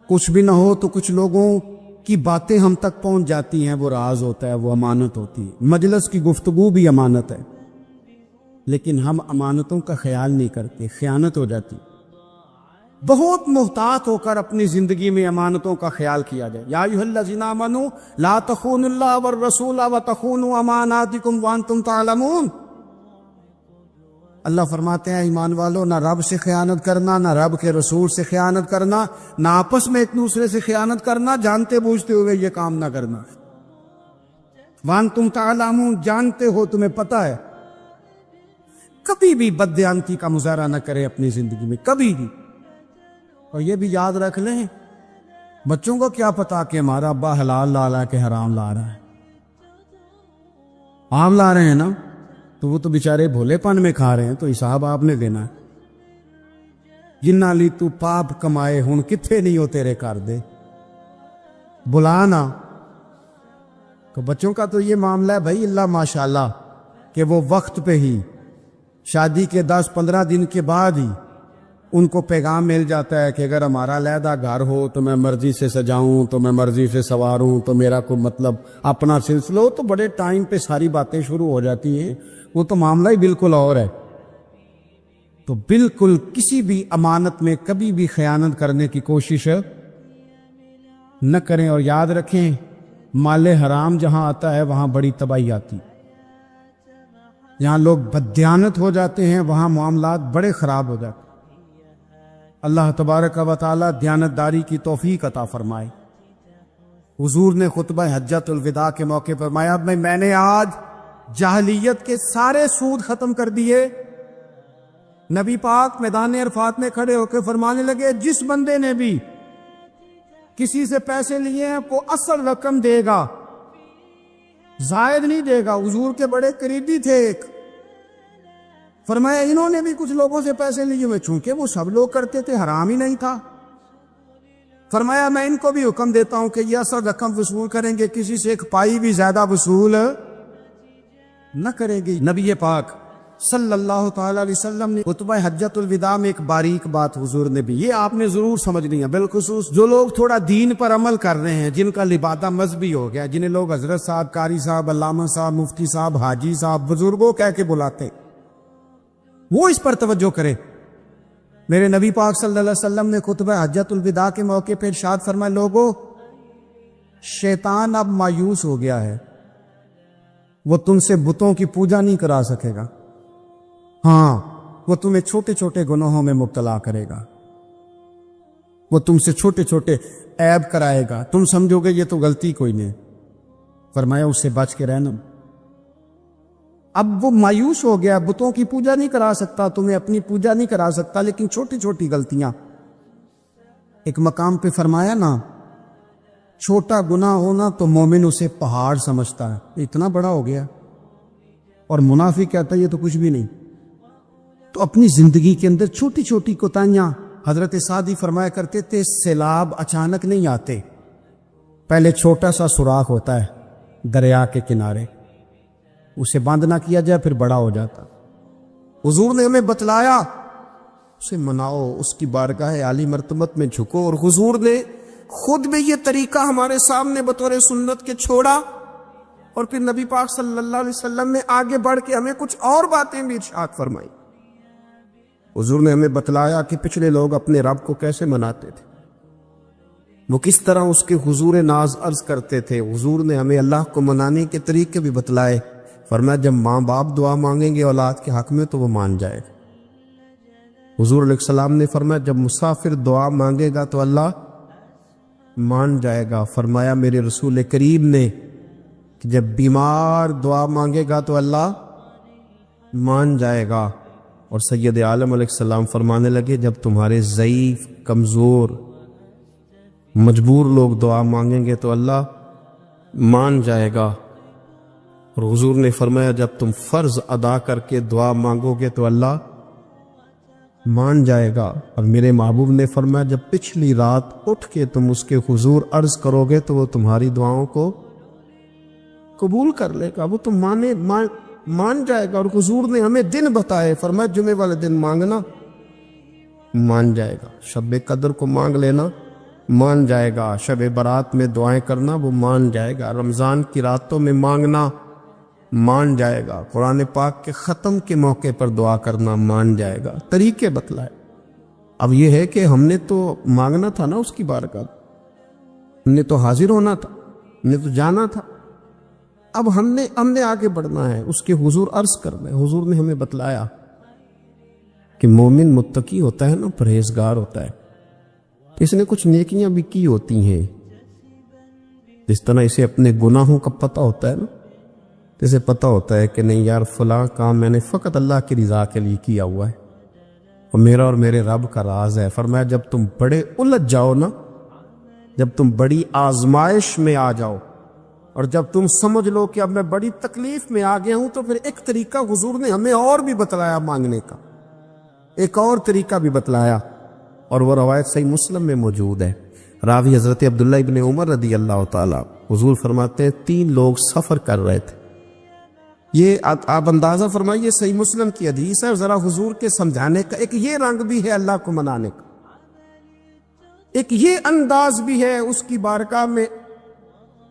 کچھ بھی نہ ہو تو کچھ لوگوں کی باتیں ہم تک پہنچ جاتی ہیں، وہ راز ہوتا ہے، وہ امانت ہوتی ہے۔ مجلس کی گفتگو بھی امانت ہے، لیکن ہم امانتوں کا خیال نہیں کرتے، خیانت ہو جاتی۔ بہت محتاط ہو کر اپنی زندگی میں امانتوں کا خیال کیا جائے۔ یا ایھا الذین آمنوا لا تخونوا اللہ والرسول وتخونوا اماناتکم وانتم تعلمون۔ اللہ فرماتے ہیں ایمان والو، نہ رب سے خیانت کرنا، نہ رب کے رسول سے خیانت کرنا، نہ آپس میں ایک دوسرے سے خیانت کرنا، جانتے بوجھتے ہوئے یہ کام نہ کرنا۔ وانتم تعلمون، جانتے ہو، تمہیں پتہ ہے۔ کبھی بھی بددیانتی کا مظاہرہ نہ کرے اپنی زندگی میں، کبھی بھی۔ اور یہ بھی یاد رکھ لیں، بچوں کو کیا پتا کہ ہمارا ابا حلال لا رہا ہے کہ حرام لا رہا ہے۔ عام لا رہے ہیں نا تو وہ تو بیچارے بھولے پن میں کھا رہے ہیں، تو حساب آپ نے دینا ہے۔ جنہ لی تو پاپ کمائے ہن کتھے نہیں ہو تیرے کر دے، بلانا۔ تو بچوں کا تو یہ معاملہ ہے بھائی، اللہ ماشاءاللہ کہ وہ وقت پہ ہی، شادی کے 10-15 دن کے بعد ہی ان کو پیغام مل جاتا ہے کہ اگر ہمارا علیحدہ گھر ہو تو میں مرضی سے سجاؤں، تو میں مرضی سے سواروں، تو میرا کوئی مطلب اپنا سلسلہ ہو، تو بڑے ٹائم پہ ساری باتیں شروع ہو جاتی ہیں۔ وہ تو معاملہ ہی بالکل اور ہے۔ تو بالکل کسی بھی امانت میں کبھی بھی خیانت کرنے کی کوشش نہ کریں، اور یاد رکھیں مال حرام جہاں آتا ہے وہاں بڑی تباہی آتی، جہاں لوگ بددیانت ہو جاتے ہیں وہاں معاملات بڑے خراب ہو جاتے ہیں۔ اللہ تبارک و تعالی دیانتداری کی توفیق عطا فرمائے۔ حضور نے خطبہ حجۃ الوداع کے موقع پر فرمایا میں نے آج جاہلیت کے سارے سود ختم کر دیے۔ نبی پاک میدان عرفات میں کھڑے ہو کے فرمانے لگے جس بندے نے بھی کسی سے پیسے لیے ہیں وہ اصل رقم دے گا، زائد نہیں دے گا۔ حضور کے بڑے قریبی تھے ایک، فرمایا انہوں نے بھی کچھ لوگوں سے پیسے لیے ہوئے، چونکہ وہ سب لوگ کرتے تھے، حرام ہی نہیں تھا۔ فرمایا میں ان کو بھی حکم دیتا ہوں کہ یہ اصل رقم وصول کریں گے، کسی سے ایک پائی بھی زیادہ وصول نہ کرے گی۔ نبی پاک صلی اللہ تعالی علیہ وسلم نے خطبہ حجۃ الوداع میں ایک باریک بات حضور نے بھی، یہ آپ نے ضرور سمجھنی ہے، بالخصوص جو لوگ تھوڑا دین پر عمل کر رہے ہیں، جن کا لبادہ مذہبی ہو گیا، جنہیں لوگ حضرت صاحب، قاری صاحب، علامہ صاحب، مفتی صاحب، حاجی صاحب، بزرگوں کہہ کے بلاتے، وہ اس پر توجہ کرے۔ میرے نبی پاک صلی اللہ علیہ وسلم نے خطبہ حجۃ الوداع کے موقع پہ ارشاد فرمایا، لوگوں شیطان اب مایوس ہو گیا ہے، وہ تم سے بتوں کی پوجا نہیں کرا سکے گا، ہاں وہ تمہیں چھوٹے چھوٹے گناہوں میں مبتلا کرے گا، وہ تم سے چھوٹے چھوٹے عیب کرائے گا، تم سمجھو گے یہ تو غلطی کوئی نہیں۔ فرمایا اس سے بچ کے رہنا۔ اب وہ مایوس ہو گیا، بتوں کی پوجا نہیں کرا سکتا، تمہیں اپنی پوجا نہیں کرا سکتا، لیکن چھوٹی چھوٹی غلطیاں۔ ایک مقام پہ فرمایا نا، چھوٹا گناہ ہونا تو مومن اسے پہاڑ سمجھتا ہے، اتنا بڑا ہو گیا، اور منافق کہتا ہے یہ تو کچھ بھی نہیں۔ تو اپنی زندگی کے اندر چھوٹی چھوٹی کوتاہیاں، حضرت سعدی فرمایا کرتے تھے سیلاب اچانک نہیں آتے، پہلے چھوٹا سا سوراخ ہوتا ہے دریا کے کنارے، اسے بند نہ کیا جائے پھر بڑا ہو جاتا۔ حضور نے ہمیں بتلایا اسے مناؤ، اس کی بارگاہ عالی مرتبت میں جھکو، اور حضور نے خود بھی یہ طریقہ ہمارے سامنے بطور سنت کے چھوڑا، اور پھر نبی پاک صلی اللہ علیہ وسلم نے آگے بڑھ کے ہمیں کچھ اور باتیں بھی ارشاد فرمائی۔ حضور نے ہمیں بتلایا کہ پچھلے لوگ اپنے رب کو کیسے مناتے تھے، وہ کس طرح اس کے حضور ناز عرض کرتے تھے۔ حضور نے ہمیں اللہ کو منانے کے طریقے بھی بتلائے، فرمایا جب ماں باپ دعا مانگیں گے اولاد کے حق میں تو وہ مان جائے گا۔ حضور علیہ السلام نے فرمایا جب مسافر دعا مانگے گا تو اللہ مان جائے گا۔ فرمایا میرے رسول کریم نے کہ جب بیمار دعا مانگے گا تو اللہ مان جائے گا۔ اور سید عالم علیہ السلام فرمانے لگے جب تمہارے ضعیف، کمزور، مجبور لوگ دعا مانگیں گے تو اللہ مان جائے گا۔ اور حضور نے فرمایا جب تم فرض ادا کر کے دعا مانگو گے تو اللہ مان جائے گا۔ اور میرے محبوب نے فرمایا جب پچھلی رات اٹھ کے تم اس کے حضور عرض کرو گے تو وہ تمہاری دعاؤں کو قبول کر لے گا، وہ تم مان جائے گا۔ اور حضور نے ہمیں دن بتائے، فرمایا جمعے والے دن مانگنا مان جائے گا، شب قدر کو مانگ لینا مان جائے گا، شب برات میں دعائیں کرنا وہ مان جائے گا، رمضان کی راتوں میں مانگنا مان جائے گا، قرآن پاک کے ختم کے موقع پر دعا کرنا مان جائے گا۔ طریقے بتلائے۔ اب یہ ہے کہ ہم نے تو مانگنا تھا نا اس کی بارگاہ، ہم نے تو حاضر ہونا تھا، ہم نے تو جانا تھا، اب ہم نے آگے بڑھنا ہے، اس کے حضور عرض کرنا ہے۔ حضور نے ہمیں بتلایا کہ مومن متقی ہوتا ہے نا، پرہیزگار ہوتا ہے، اس نے کچھ نیکیاں بھی کی ہوتی ہیں، جس طرح اسے اپنے گناہوں کا پتہ ہوتا ہے نا، اسے پتہ ہوتا ہے کہ نہیں یار فلاں کام میں نے فقط اللہ کی رضا کے لیے کیا ہوا ہے، اور میرا اور میرے رب کا راز ہے۔ فرمایا جب تم بڑے الجھ جاؤ نا، جب تم بڑی آزمائش میں آ جاؤ، اور جب تم سمجھ لو کہ اب میں بڑی تکلیف میں آ گیا ہوں، تو پھر ایک طریقہ حضور نے ہمیں اور بھی بتلایا مانگنے کا، ایک اور طریقہ بھی بتلایا، اور وہ روایت صحیح مسلم میں موجود ہے۔ راوی حضرت عبداللہ ابن عمر رضی اللہ تعالیٰ، حضور فرماتے ہیں 3 لوگ سفر کر رہے تھے، یہ آپ اندازہ فرمائیے صحیح مسلم کی حدیث ہے، اور ذرا حضور کے سمجھانے کا ایک یہ رنگ بھی ہے اللہ کو منانے کا، ایک یہ انداز بھی ہے اس کی بارگاہ میں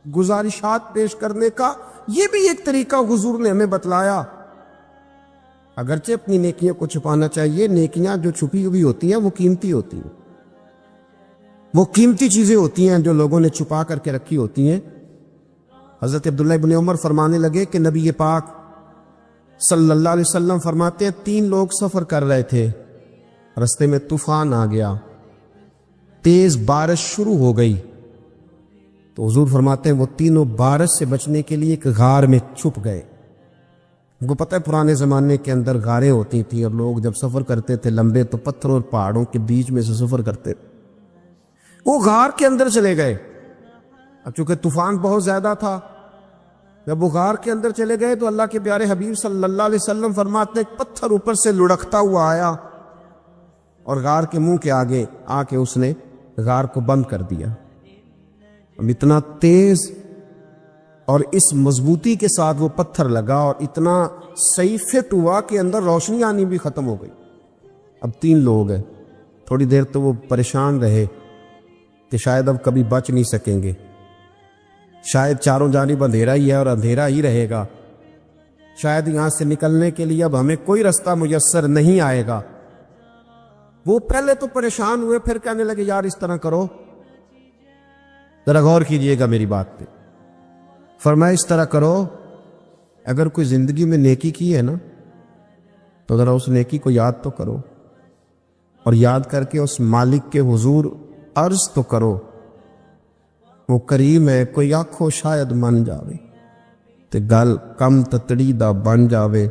گزارشات پیش کرنے کا، یہ بھی ایک طریقہ حضور نے ہمیں بتلایا۔ اگرچہ اپنی نیکیوں کو چھپانا چاہیے، نیکیاں جو چھپی ہوئی ہوتی ہیں وہ قیمتی ہوتی ہیں، وہ قیمتی چیزیں ہوتی ہیں جو لوگوں نے چھپا کر کے رکھی ہوتی ہیں۔ حضرت عبداللہ ابن عمر فرمانے لگے کہ نبی پاک صلی اللہ علیہ وسلم فرماتے ہیں 3 لوگ سفر کر رہے تھے، رستے میں طوفان آ گیا، تیز بارش شروع ہو گئی، تو حضور فرماتے ہیں وہ تینوں بارش سے بچنے کے لیے ایک غار میں چھپ گئے۔ ان کو پتہ ہے پرانے زمانے کے اندر غاریں ہوتی تھیں، اور لوگ جب سفر کرتے تھے لمبے تو پتھروں اور پہاڑوں کے بیچ میں سے سفر کرتے تھے، وہ غار کے اندر چلے گئے۔ اب چونکہ طوفان بہت زیادہ تھا، جب وہ غار کے اندر چلے گئے تو اللہ کے پیارے حبیب صلی اللہ علیہ وسلم فرماتے ایک پتھر اوپر سے لڑکتا ہوا آیا اور غار کے منہ کے آگے آ کے اس نے غار کو بند کر دیا. اب اتنا تیز اور اس مضبوطی کے ساتھ وہ پتھر لگا اور اتنا صحیح فٹ ہوا کہ اندر روشنی آنی بھی ختم ہو گئی. اب 3 لوگ ہیں. تھوڑی دیر تو وہ پریشان رہے کہ شاید اب کبھی بچ نہیں سکیں گے، شاید چاروں جانب اندھیرا ہی ہے اور اندھیرا ہی رہے گا، شاید یہاں سے نکلنے کے لیے اب ہمیں کوئی رستہ میسر نہیں آئے گا. وہ پہلے تو پریشان ہوئے، پھر کہنے لگے یار اس طرح کرو، ذرا غور کیجئے گا میری بات پہ. فرمایا اس طرح کرو، اگر کوئی زندگی میں نیکی کی ہے نا تو ذرا اس نیکی کو یاد تو کرو، اور یاد کر کے اس مالک کے حضور عرض تو کرو. وہ کریم ہے، کوئی آنکھو شاید من جاوے تے گل کم تتڑی دا بن جاوے،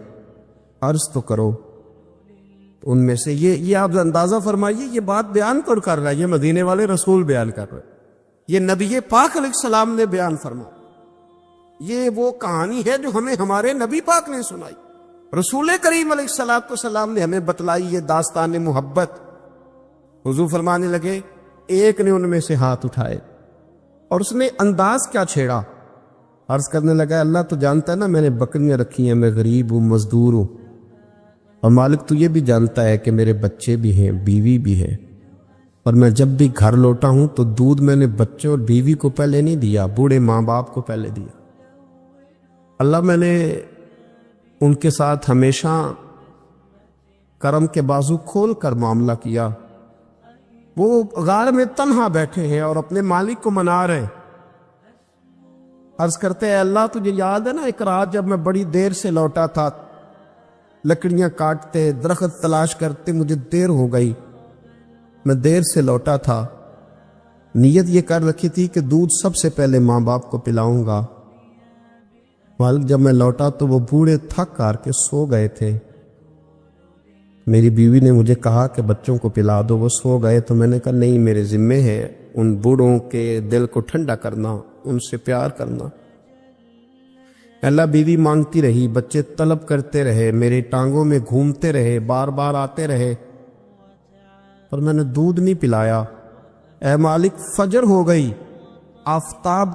عرض تو کرو. ان میں سے یہ آپ اندازہ فرمائیے، یہ بات بیان کر رہا ہے، یہ مدینے والے رسول بیان کر رہے، یہ نبی پاک علیہ السلام نے بیان فرمایا. یہ وہ کہانی ہے جو ہمیں ہمارے نبی پاک نے سنائی، رسول کریم علیہ السلام نے ہمیں بتلائی، یہ داستان محبت. حضور فرمانے لگے ایک نے ان میں سے ہاتھ اٹھائے اور اس نے انداز کیا چھیڑا، عرض کرنے لگا اللہ تو جانتا ہے نا میں نے بکریاں رکھی ہیں، میں غریب ہوں، مزدور ہوں، اور مالک تو یہ بھی جانتا ہے کہ میرے بچے بھی ہیں، بیوی بھی ہے، اور میں جب بھی گھر لوٹا ہوں تو دودھ میں نے بچے اور بیوی کو پہلے نہیں دیا، بوڑھے ماں باپ کو پہلے دیا. اللہ میں نے ان کے ساتھ ہمیشہ کرم کے بازو کھول کر معاملہ کیا. وہ غار میں تنہا بیٹھے ہیں اور اپنے مالک کو منا رہے ہیں. عرض کرتے ہیں اللہ تجھے یاد ہے نا ایک رات جب میں بڑی دیر سے لوٹا تھا، لکڑیاں کاٹتے، درخت تلاش کرتے، مجھے دیر ہو گئی، میں دیر سے لوٹا تھا، نیت یہ کر رکھی تھی کہ دودھ سب سے پہلے ماں باپ کو پلاؤں گا. مالک جب میں لوٹا تو وہ بوڑھے تھک کر کے سو گئے تھے. میری بیوی نے مجھے کہا کہ بچوں کو پلا دو، وہ سو گئے. تو میں نے کہا نہیں، میرے ذمے ہے ان بوڑھوں کے دل کو ٹھنڈا کرنا، ان سے پیار کرنا. اللہ بیوی مانگتی رہی، بچے طلب کرتے رہے، میری ٹانگوں میں گھومتے رہے، بار بار آتے رہے، پر میں نے دودھ نہیں پلایا. اے مالک فجر ہو گئی، آفتاب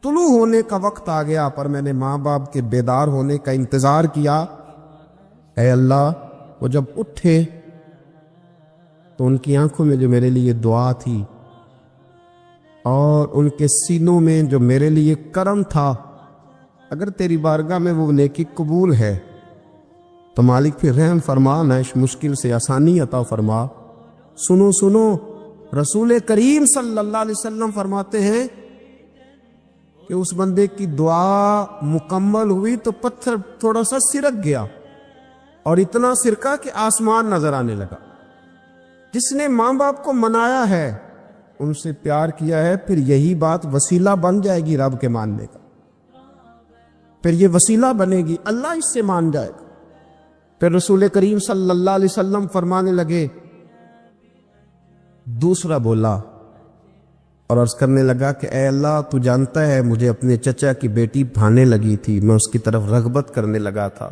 طلوع ہونے کا وقت آ گیا، پر میں نے ماں باپ کے بیدار ہونے کا انتظار کیا. اے اللہ وہ جب اٹھے تو ان کی آنکھوں میں جو میرے لیے دعا تھی اور ان کے سینوں میں جو میرے لیے کرم تھا، اگر تیری بارگاہ میں وہ نیکی قبول ہے تو مالک پھر رحم فرما، نہ اس مشکل سے آسانی عطا فرما. سنو سنو، رسول کریم صلی اللہ علیہ وسلم فرماتے ہیں کہ اس بندے کی دعا مکمل ہوئی تو پتھر تھوڑا سا سرک گیا، اور اتنا سرکا کہ آسمان نظر آنے لگا. جس نے ماں باپ کو منایا ہے، ان سے پیار کیا ہے، پھر یہی بات وسیلہ بن جائے گی رب کے ماننے کا، پھر یہ وسیلہ بنے گی، اللہ اس سے مان جائے گا. پھر رسول کریم صلی اللہ علیہ وسلم فرمانے لگے، دوسرا بولا اور عرض کرنے لگا کہ اے اللہ تو جانتا ہے مجھے اپنے چچا کی بیٹی بھانے لگی تھی، میں اس کی طرف رغبت کرنے لگا تھا،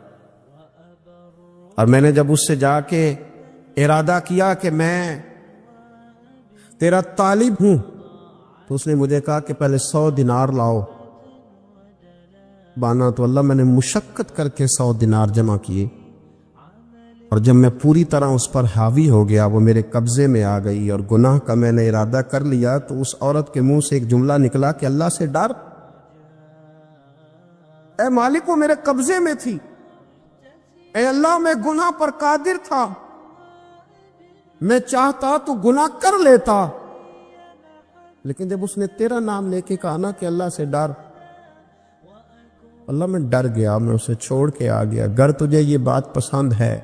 اور میں نے جب اس سے جا کے ارادہ کیا کہ میں تیرا طالب ہوں تو اس نے مجھے کہا کہ پہلے 100 دینار لاؤ. بانا تو اللہ میں نے مشقت کر کے 100 دینار جمع کیے، اور جب میں پوری طرح اس پر حاوی ہو گیا، وہ میرے قبضے میں آ گئی اور گناہ کا میں نے ارادہ کر لیا، تو اس عورت کے منہ سے ایک جملہ نکلا کہ اللہ سے ڈر. اے مالک وہ میرے قبضے میں تھی، اے اللہ میں گناہ پر قادر تھا، میں چاہتا تو گناہ کر لیتا، لیکن جب اس نے تیرا نام لے کے کہا نا کہ اللہ سے ڈر، اللہ میں ڈر گیا، میں اسے چھوڑ کے آ گیا. اگر تجھے یہ بات پسند ہے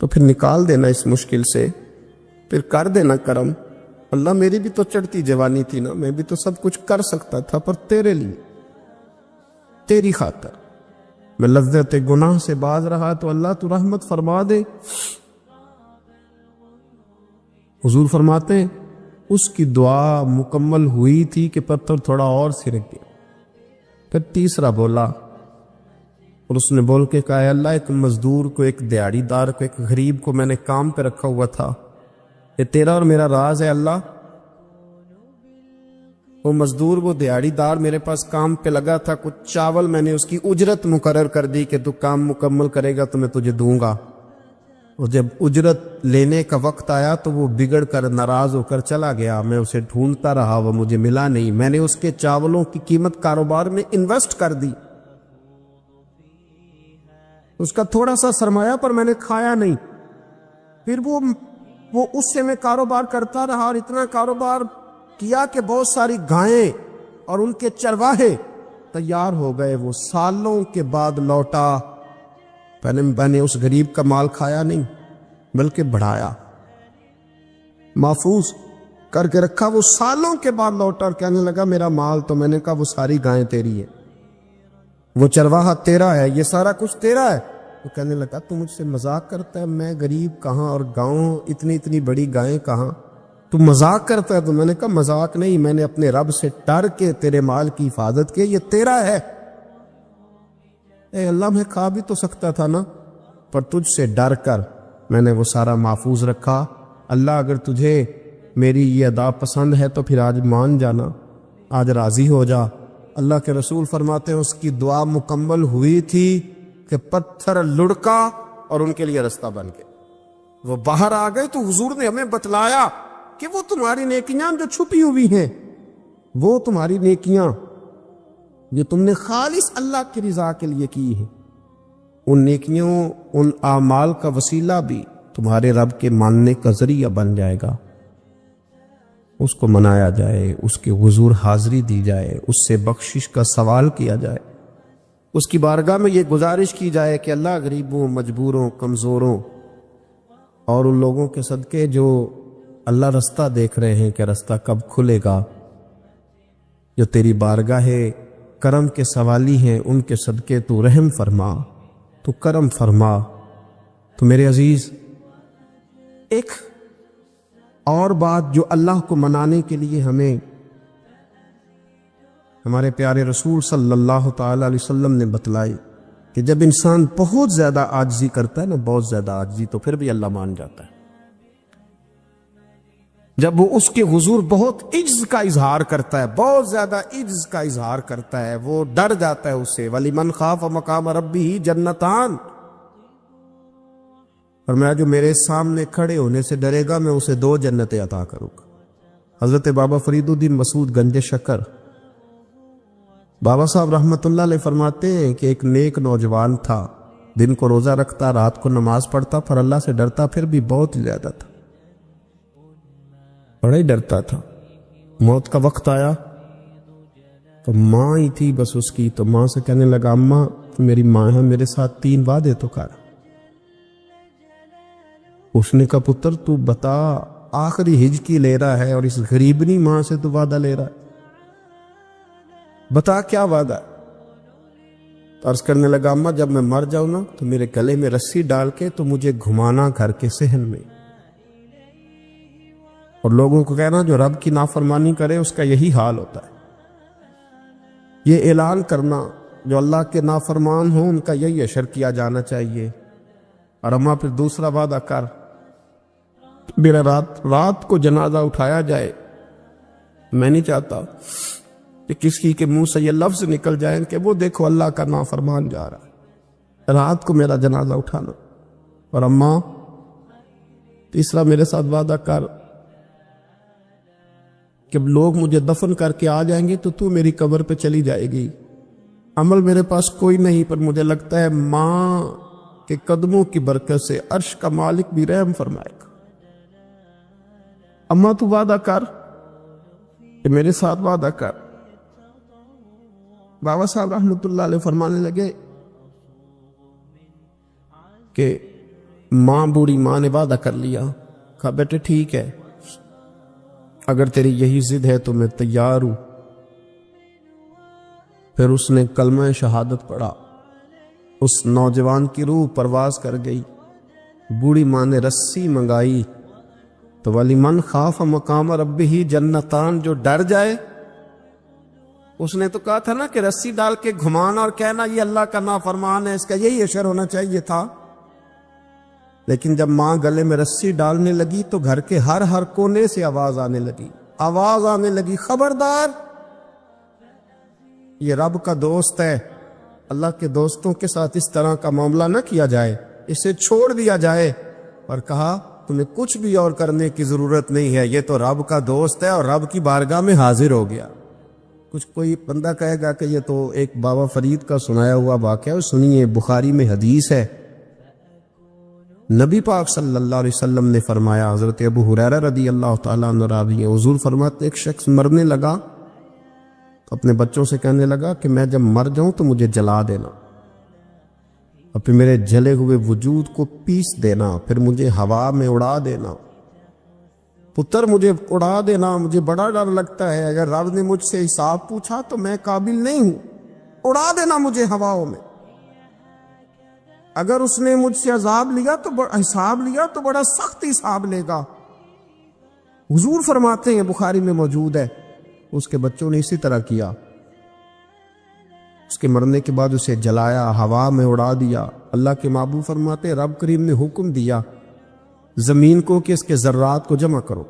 تو پھر نکال دینا اس مشکل سے، پھر کر دینا کرم. اللہ میری بھی تو چڑھتی جوانی تھی نا، میں بھی تو سب کچھ کر سکتا تھا، پر تیرے لیے، تیری خاطر میں لذت گناہ سے باز رہا، تو اللہ تو رحمت فرما دے. حضور فرماتے ہیں اس کی دعا مکمل ہوئی تھی کہ پتھر تھوڑا اور سرک گیا۔ پھر تیسرا بولا اور اس نے بول کے کہا، اللہ ایک مزدور کو، ایک دیہڑی دار کو، ایک غریب کو میں نے کام پہ رکھا ہوا تھا، یہ تیرا اور میرا راز ہے اللہ۔ وہ مزدور، وہ دیہڑی دار میرے پاس کام پہ لگا تھا، کچھ چاول میں نے اس کی اجرت مقرر کر دی کہ تو کام مکمل کرے گا تو میں تجھے دوں گا۔ اور جب اجرت لینے کا وقت آیا تو وہ بگڑ کر ناراض ہو کر چلا گیا، میں اسے ڈھونڈتا رہا، وہ مجھے ملا نہیں، میں نے اس کے چاولوں کی قیمت کاروبار میں انویسٹ کر دی، اس کا تھوڑا سا سرمایہ پر میں نے کھایا نہیں، پھر وہ اس سے میں کاروبار کرتا رہا اور اتنا کاروبار کیا کہ بہت ساری گائیں اور ان کے چرواہے تیار ہو گئے، وہ سالوں کے بعد لوٹا، میں نے اس غریب کا مال کھایا نہیں بلکہ بڑھایا، محفوظ کر کے رکھا۔ وہ سالوں کے بعد لوٹا اور کہنے لگا میرا مال، تو میں نے کہا وہ ساری گائیں تیری ہے، وہ چرواہا تیرا ہے، یہ سارا کچھ تیرا ہے۔ وہ کہنے لگا تو مجھ سے مذاق کرتا ہے، میں غریب کہاں اور گاؤں اتنی بڑی گائیں کہاں، تو مذاق کرتا ہے؟ تو میں نے کہا مذاق نہیں، میں نے اپنے رب سے ڈر کے تیرے مال کی حفاظت کی، یہ تیرا ہے۔ اے اللہ میں کھا بھی تو سکتا تھا نا، پر تجھ سے ڈر کر میں نے وہ سارا محفوظ رکھا۔ اللہ اگر تجھے میری یہ ادا پسند ہے تو پھر آج مان جانا، آج راضی ہو جا۔ اللہ کے رسول فرماتے ہیں اس کی دعا مکمل ہوئی تھی کہ پتھر لڑکا اور ان کے لیے رستہ بن گیا، وہ باہر آ گئے۔ تو حضور نے ہمیں بتلایا کہ وہ تمہاری نیکیاں جو چھپی ہوئی ہیں، وہ تمہاری نیکیاں جو تم نے خالص اللہ کی رضا کے لیے کی ہے، ان نیکیوں، ان اعمال کا وسیلہ بھی تمہارے رب کے ماننے کا ذریعہ بن جائے گا۔ اس کو منایا جائے، اس کے حضور حاضری دی جائے، اس سے بخشش کا سوال کیا جائے، اس کی بارگاہ میں یہ گزارش کی جائے کہ اللہ غریبوں، مجبوروں، کمزوروں اور ان لوگوں کے صدقے جو اللہ رستہ دیکھ رہے ہیں کہ رستہ کب کھلے گا، جو تیری بارگاہ کرم کے سوالی ہیں، ان کے صدقے تو رحم فرما، تو کرم فرما۔ تو میرے عزیز، ایک اور بات جو اللہ کو منانے کے لیے ہمیں ہمارے پیارے رسول صلی اللہ تعالی علیہ وسلم نے بتلائی کہ جب انسان بہت زیادہ عاجزی کرتا ہے نا، بہت زیادہ عاجزی، تو پھر بھی اللہ مان جاتا ہے۔ جب وہ اس کے حضور بہت عجز کا اظہار کرتا ہے، بہت زیادہ عجز کا اظہار کرتا ہے، وہ ڈر جاتا ہے اس سے۔ وَلِمَنْ خَافَ مَقَامَ رَبِّهِ جَنَّتَانِ، اور میں جو میرے سامنے کھڑے ہونے سے ڈرے گا میں اسے 2 جنتیں عطا کروں گا۔ حضرت بابا فرید الدین مسعود گنج شکر بابا صاحب رحمت اللہ علیہ فرماتے ہیں کہ ایک نیک نوجوان تھا، دن کو روزہ رکھتا، رات کو نماز پڑھتا، پر اللہ سے ڈرتا پھر بھی بہت زیادہ تھا، بڑا ہی ڈرتا تھا۔ موت کا وقت آیا تو ماں ہی تھی بس اس کی، تو ماں سے کہنے لگا اماں میری ماں ہے، میرے ساتھ 3 وعدے تو کر۔ اس نے کہا پتر تو بتا، آخری ہج کی لے رہا ہے اور اس غریبنی ماں سے تو وعدہ لے رہا ہے، بتا کیا وعدہ ہے؟ عرض کرنے لگا اماں جب میں مر جاؤں نا تو میرے گلے میں رسی ڈال کے تو مجھے گھمانا گھر کے صحن میں، اور لوگوں کو کہنا جو رب کی نافرمانی کرے اس کا یہی حال ہوتا ہے۔ یہ اعلان کرنا جو اللہ کے نافرمان ہوں ان کا یہی اشر کیا جانا چاہیے۔ اور اماں پھر دوسرا وعدہ کر، میرا رات کو جنازہ اٹھایا جائے، میں نہیں چاہتا کہ کسی کے منہ سے یہ لفظ نکل جائیں کہ وہ دیکھو اللہ کا نافرمان جا رہا ہے، رات کو میرا جنازہ اٹھانا۔ اور اماں تیسرا میرے ساتھ وعدہ کر کہ لوگ مجھے دفن کر کے آ جائیں گے تو میری قبر پہ چلی جائے گی، عمل میرے پاس کوئی نہیں، پر مجھے لگتا ہے ماں کے قدموں کی برکت سے عرش کا مالک بھی رحم فرمائے گا۔ اماں تو وعدہ کر کہ میرے ساتھ وعدہ کر۔ بابا صاحب رحمت اللہ علیہ فرمانے لگے کہ ماں، بوڑھی ماں نے وعدہ کر لیا، کہا بیٹے ٹھیک ہے، اگر تیری یہی ضد ہے تو میں تیار ہوں۔ پھر اس نے کلمہ شہادت پڑھا، اس نوجوان کی روح پرواز کر گئی۔ بوڑھی ماں نے رسی منگائی تو وَلِمَنْ خَافَ مَقَامَ رَبِّهِ جنتان، جو ڈر جائے، اس نے تو کہا تھا نا کہ رسی ڈال کے گھمانا اور کہنا یہ اللہ کا نافرمان ہے، اس کا یہی اشر ہونا چاہیے تھا. لیکن جب ماں گلے میں رسی ڈالنے لگی تو گھر کے ہر کونے سے آواز آنے لگی، خبردار، یہ رب کا دوست ہے، اللہ کے دوستوں کے ساتھ اس طرح کا معاملہ نہ کیا جائے، اسے چھوڑ دیا جائے. اور کہا تمہیں کچھ بھی اور کرنے کی ضرورت نہیں ہے، یہ تو رب کا دوست ہے اور رب کی بارگاہ میں حاضر ہو گیا. کچھ کوئی بندہ کہے گا کہ یہ تو ایک بابا فرید کا سنایا ہوا واقعہ ہے. سنیے، بخاری میں حدیث ہے، نبی پاک صلی اللہ علیہ وسلم نے فرمایا، حضرت ابو ہریرہ رضی اللہ تعالیٰ عنہ راوی ہیں، حضور فرماتے ایک شخص مرنے لگا تو اپنے بچوں سے کہنے لگا کہ میں جب مر جاؤں تو مجھے جلا دینا، اور پھر میرے جلے ہوئے وجود کو پیس دینا، پھر مجھے ہوا میں اڑا دینا. پتر مجھے اڑا دینا، مجھے بڑا ڈر لگتا ہے، اگر رب نے مجھ سے حساب پوچھا تو میں قابل نہیں ہوں، اڑا دینا مجھے ہواؤں میں. اگر اس نے مجھ سے عذاب لیا تو حساب لیا تو بڑا سخت حساب لے گا. حضور فرماتے ہیں، بخاری میں موجود ہے، اس کے بچوں نے اسی طرح کیا. اس کے مرنے کے بعد اسے جلایا، ہوا میں اڑا دیا. اللہ کے محبوب فرماتے ہیں رب کریم نے حکم دیا زمین کو کہ اس کے ذرات کو جمع کرو.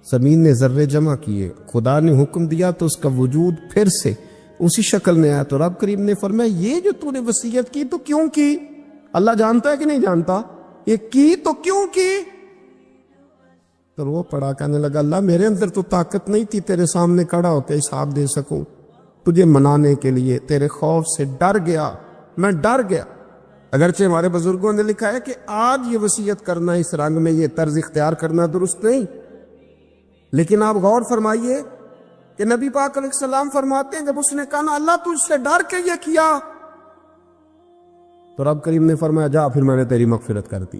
زمین نے ذرے جمع کیے، خدا نے حکم دیا تو اس کا وجود پھر سے اسی شکل میں آیا. تو رب کریم نے فرمایا یہ جو تو نے وصیت کی تو کیوں کی؟ اللہ جانتا ہے کہ نہیں جانتا؟ یہ کی تو کیوں کی؟ تو وہ پڑا، کہنے لگا اللہ میرے اندر تو طاقت نہیں تھی تیرے سامنے کھڑا ہو کے حساب دے سکوں، تجھے منانے کے لیے تیرے خوف سے ڈر گیا، میں ڈر گیا. اگرچہ ہمارے بزرگوں نے لکھا ہے کہ آج یہ وصیت کرنا، اس رنگ میں یہ طرز اختیار کرنا درست نہیں، لیکن آپ غور فرمائیے کہ نبی پاک علیہ السلام فرماتے ہیں جب اس نے کہا نا اللہ تجھ سے ڈر کے یہ کیا، تو رب کریم نے فرمایا جا پھر میں نے تیری مغفرت کر دی،